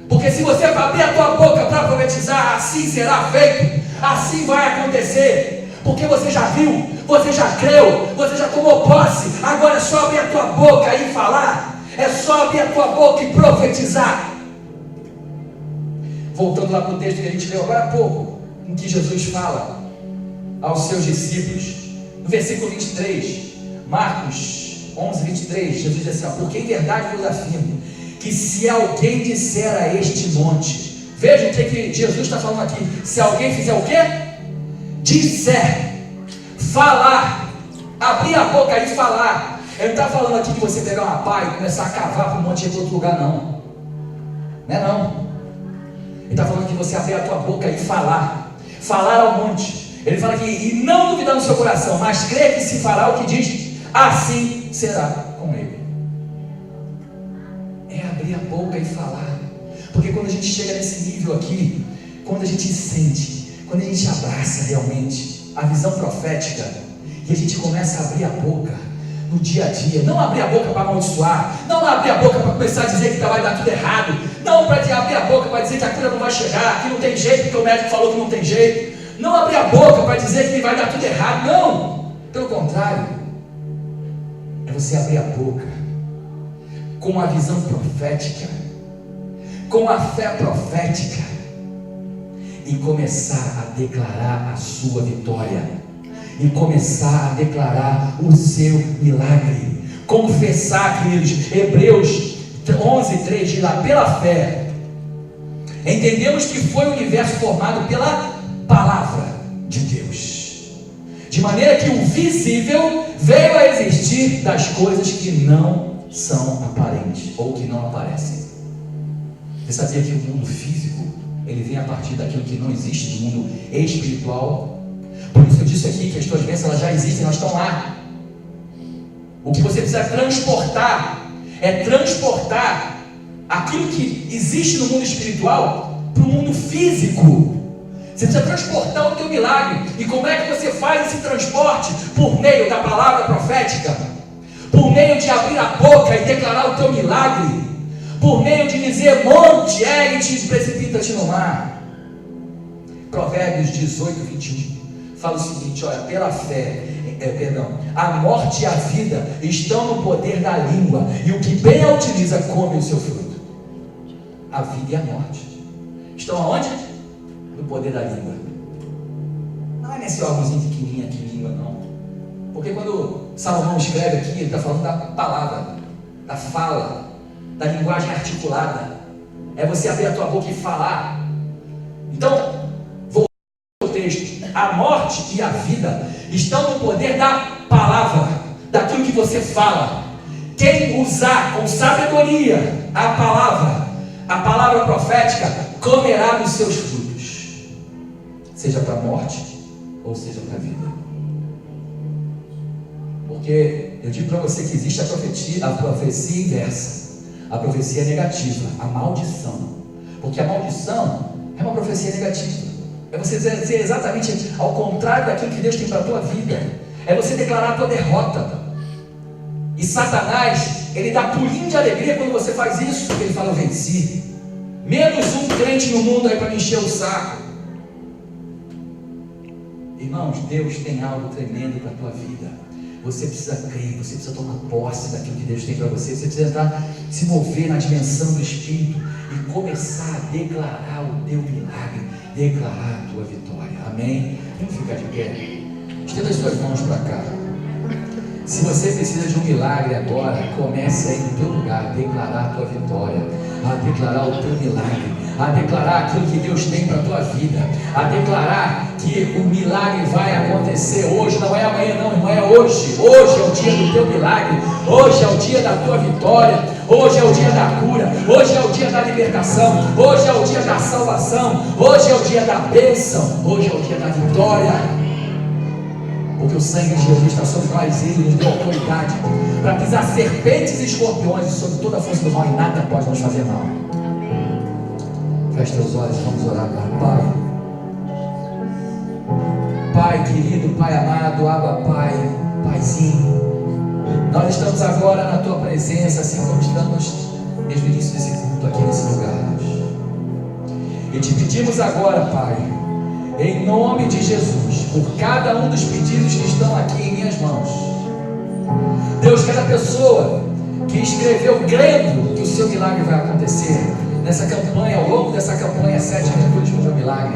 Porque se você abrir a tua boca para profetizar, assim será feito. Assim vai acontecer. Porque você já viu, você já creu, você já tomou posse. Agora é só abrir a tua boca e falar. É só abrir a tua boca e profetizar. Voltando lá para o texto que a gente leu agora há pouco, em que Jesus fala aos seus discípulos, no versículo 23, Marcos 11, 23, Jesus diz assim: porque em verdade vos afirmo, que se alguém disser a este monte, veja o que Jesus está falando aqui, se alguém fizer o quê? Disser, falar, abrir a boca e falar. Ele não está falando aqui de você pegar uma pá e começar a cavar para um monte de outro lugar, não. Não é não. Ele está falando que você abrir a tua boca e falar. Falar ao monte. Ele fala que, e não duvidar no seu coração, mas crer que se fará o que diz, assim será com ele. É abrir a boca e falar. Porque quando a gente chega nesse nível aqui, quando a gente sente, quando a gente abraça realmente a visão profética, e a gente começa a abrir a boca no dia a dia, não abrir a boca para amaldiçoar, não abrir a boca para começar a dizer que vai dar tudo errado, não para abrir a boca para dizer que a cura não vai chegar, que não tem jeito, porque o médico falou que não tem jeito, não abrir a boca para dizer que vai dar tudo errado, não, pelo contrário, é você abrir a boca com a visão profética, com a fé profética e começar a declarar a sua vitória, e começar a declarar o seu milagre. Confessar, queridos. Hebreus 11:3 diz lá: pela fé entendemos que foi o universo formado pela palavra de Deus, de maneira que o visível veio a existir das coisas que não são aparentes ou que não aparecem. Você sabia que o mundo físico, ele vem a partir daquilo que não existe, do mundo espiritual? Por isso eu disse aqui que as tuas bênçãos, elas já existem, elas estão lá. O que você precisa transportar é transportar aquilo que existe no mundo espiritual para o mundo físico. Você precisa transportar o teu milagre. E como é que você faz esse transporte? Por meio da palavra profética, por meio de abrir a boca e declarar o teu milagre, por meio de dizer: monte, ergue-te, precipita-te no mar. Provérbios 18:21 fala o seguinte: olha, pela fé, a morte e a vida estão no poder da língua, e o que bem a utiliza come o seu fruto. A vida e a morte estão aonde? No poder da língua. Não é nesse órgãozinho pequenininho aqui, língua, não. Porque quando Salomão escreve aqui, ele está falando da palavra, da fala, da linguagem articulada. É você abrir a tua boca e falar. Então, texto, a morte e a vida estão no poder da palavra, daquilo que você fala. Quem usar com sabedoria a palavra profética, comerá dos seus frutos, seja para a morte ou seja para a vida. Porque eu digo para você que existe a profecia inversa, a profecia negativa, a maldição. Porque a maldição é uma profecia negativa. É você dizer exatamente ao contrário daquilo que Deus tem para a tua vida. É você declarar a tua derrota. E Satanás, ele dá pulinho de alegria quando você faz isso, porque ele fala: eu venci. Menos um crente no mundo aí para me encher o saco. Irmãos, Deus tem algo tremendo para a tua vida. Você precisa crer, você precisa tomar posse daquilo que Deus tem para você. Você precisa entrar, se mover na dimensão do Espírito e começar a declarar o teu milagre, declarar a tua vitória. Amém? Vamos ficar de pé. Estenda as suas mãos para cá. Se você precisa de um milagre agora, comece aí no teu lugar a declarar a tua vitória, a declarar o teu milagre, a declarar aquilo que Deus tem para a tua vida, a declarar que o milagre vai acontecer hoje. Não é amanhã não, irmão, é hoje. Hoje é o dia do teu milagre, hoje é o dia da tua vitória, hoje é o dia da cura, hoje é o dia da libertação, hoje é o dia da salvação, hoje é o dia da bênção, hoje é o dia da vitória. Porque o sangue de Jesus está sobre nós, Ele nos deu autoridade para pisar serpentes e escorpiões e sobre toda a força do mal, e nada pode nos fazer mal. Feche teus olhos, vamos orar. Pai, Pai querido, Pai amado, Abba Pai, Paizinho, nós estamos agora na Tua presença, assim como estamos desde o início desse culto aqui nesse lugar, Deus. E te pedimos agora, Pai, em nome de Jesus, por cada um dos pedidos que estão aqui em minhas mãos, Deus, cada pessoa que escreveu crendo que o seu milagre vai acontecer nessa campanha, ao longo dessa campanha 7 virtudes para o meu milagre,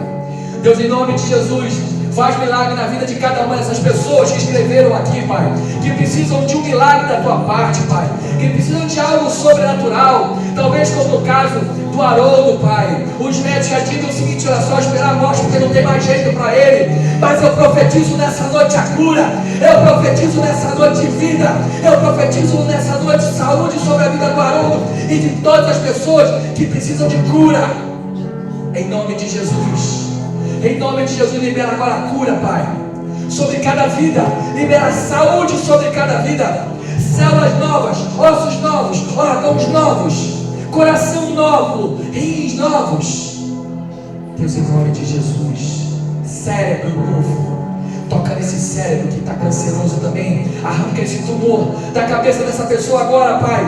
Deus, em nome de Jesus, faz milagre na vida de cada uma dessas pessoas que escreveram aqui, Pai, que precisam de um milagre da Tua parte, Pai, que precisam de algo sobrenatural, talvez como no caso do Haroldo, Pai. Os médicos já dizem o seguinte: olha só, esperar a morte porque não tem mais jeito para ele. Mas eu profetizo nessa noite a cura, eu profetizo nessa noite vida, eu profetizo nessa noite saúde sobre a vida do Haroldo e de todas as pessoas que precisam de cura, em nome de Jesus. Em nome de Jesus, libera agora a cura, Pai, sobre cada vida, libera saúde sobre cada vida, células novas, ossos novos, órgãos novos, coração novo, rins novos. Deus, em nome de Jesus, cérebro novo, toca nesse cérebro que está canceroso também, arranca esse tumor da cabeça dessa pessoa agora, Pai.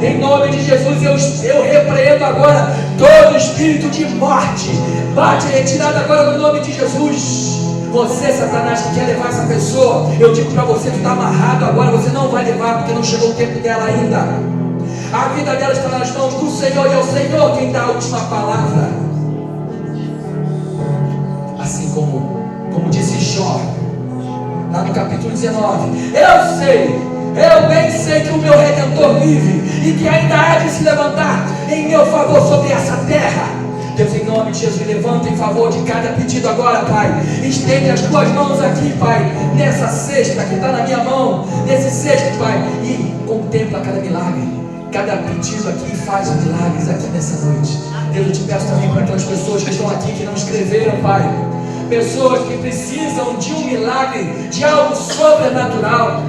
Em nome de Jesus, eu repreendo agora todo espírito de morte, bate retirada agora no nome de Jesus. Você, Satanás, que quer levar essa pessoa, eu digo para você, tu está amarrado agora, você não vai levar porque não chegou o tempo dela ainda. A vida dela está nas mãos do Senhor e é o Senhor quem dá a última palavra. Assim como disse Jó, lá no capítulo 19: eu bem sei que o meu Redentor vive e que ainda há de se levantar em meu favor sobre essa terra. Deus, em nome de Jesus, levanta em favor de cada pedido agora, Pai. Estende as tuas mãos aqui, Pai, nessa cesta que está na minha mão, nesse cesto, Pai, e contempla cada milagre, cada pedido aqui, faz milagres aqui nessa noite. Deus, eu te peço também para aquelas pessoas que estão aqui, que não escreveram, Pai, pessoas que precisam de um milagre, de algo sobrenatural,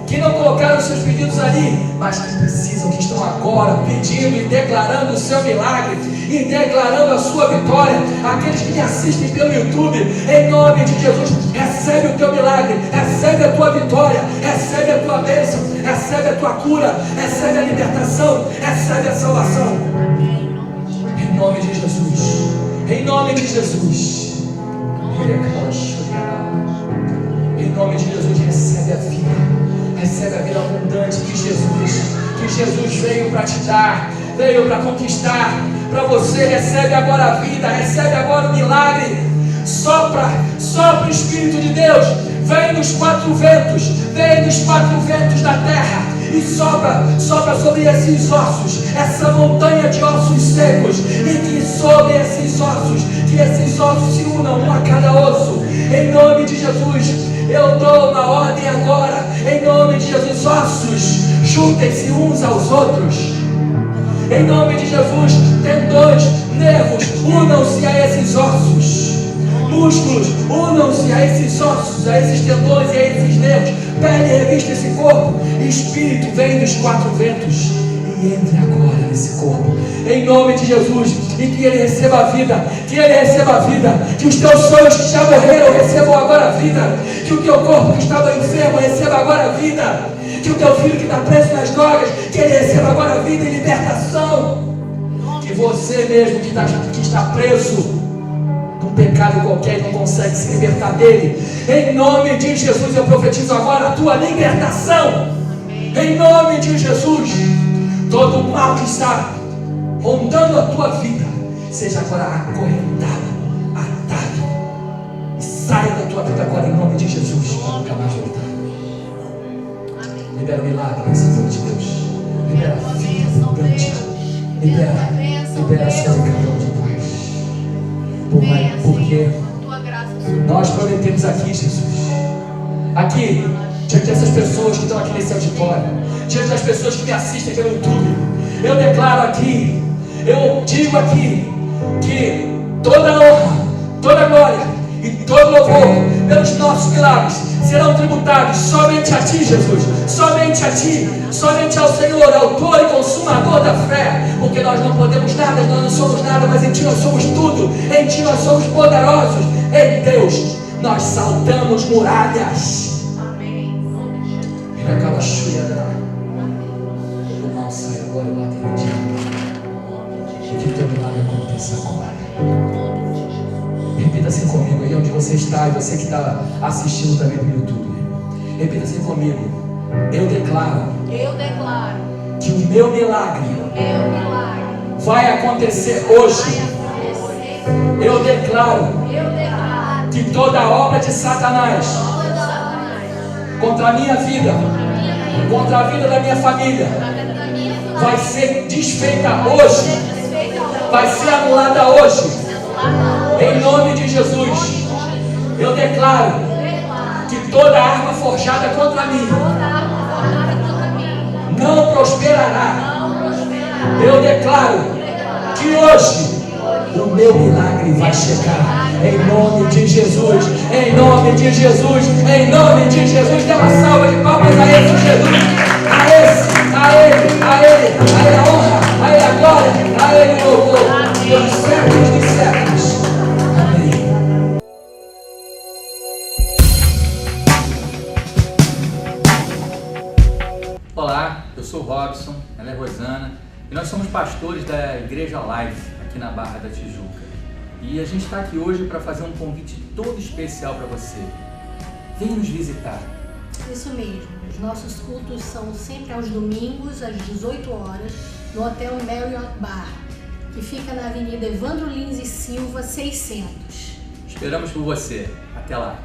que não colocaram seus pedidos ali, mas que precisam, que estão agora pedindo e declarando o seu milagre, e declarando a sua vitória. Aqueles que me assistem pelo YouTube, em nome de Jesus, recebe o teu milagre, recebe a tua vitória, recebe a tua bênção, recebe a tua cura, recebe a libertação, recebe a salvação. Em nome de Jesus, em nome de Jesus, em nome de Jesus, recebe a vida. Recebe a vida abundante que Jesus veio para te dar, veio para conquistar para você. Recebe agora a vida, recebe agora o milagre. Sopra o Espírito de Deus, vem dos quatro ventos da terra e sopra sobre esses ossos, essa montanha de ossos secos, e que sobre esses ossos se unam um a cada osso. Em nome de Jesus, eu dou uma ordem agora, em nome de Jesus: ossos, juntem-se uns aos outros. Em nome de Jesus, tendões, nervos, unam-se a esses ossos. Músculos, unam-se a esses ossos, a esses tendões e a esses nervos. Pele, revista esse corpo. Espírito, vem dos quatro ventos e entre agora nesse corpo, em nome de Jesus, e que ele receba a vida, que os teus sonhos que já morreram recebam agora a vida, que o teu corpo que estava enfermo receba agora a vida, que o teu filho que está preso nas drogas, que ele receba agora a vida e libertação, que você mesmo que está preso num pecado qualquer e não consegue se libertar dele, em nome de Jesus eu profetizo agora a tua libertação, em nome de Jesus. Todo o mal que está rondando a tua vida seja agora acorrentado, atado, e saia da tua vida agora em nome de Jesus, para nunca mais voltar. Libera o milagre nessa noite, Deus. Libera a vida abundante. Libera sobre cada um de nós. Porque nós prometemos aqui, Jesus, aqui, diante dessas pessoas que estão aqui nesse auditório, diante das pessoas que me assistem pelo YouTube, eu declaro aqui, eu digo aqui, que toda honra, toda glória e todo louvor pelos nossos milagres serão tributados somente a Ti, Jesus, somente a Ti, somente ao Senhor, autor e consumador da fé, porque nós não podemos nada, nós não somos nada, mas em Ti nós somos tudo, em Ti nós somos poderosos, em Deus nós saltamos muralhas. Acaba chorando. O mal sai agora e bate em ti. E que o teu milagre aconteça agora. Repita assim comigo aí onde você está e você que está assistindo também pelo YouTube. Repita assim comigo: eu declaro que o meu milagre vai acontecer hoje. Eu declaro que toda obra de Satanás contra a minha vida, contra a vida da minha família, vai ser desfeita hoje, vai ser anulada hoje, em nome de Jesus. Eu declaro que toda arma forjada contra mim não prosperará. Eu declaro que hoje o meu milagre vai chegar. Em nome de Jesus, em nome de Jesus, em nome de Jesus. Dê uma salva de palmas a esse Jesus, a Ele a honra, a Ele a glória, a Ele o louvor, pelos séculos dos séculos. Amém. Olá, eu sou o Robson, ela é Rosana, e nós somos pastores da Igreja Life, aqui na Barra da Tijuca. E a gente está aqui hoje para fazer um convite todo especial para você. Venha nos visitar. Isso mesmo. Os nossos cultos são sempre aos domingos, às 18 horas, no Hotel Marriott Barra, que fica na Avenida Evandro Lins e Silva, 600. Esperamos por você. Até lá.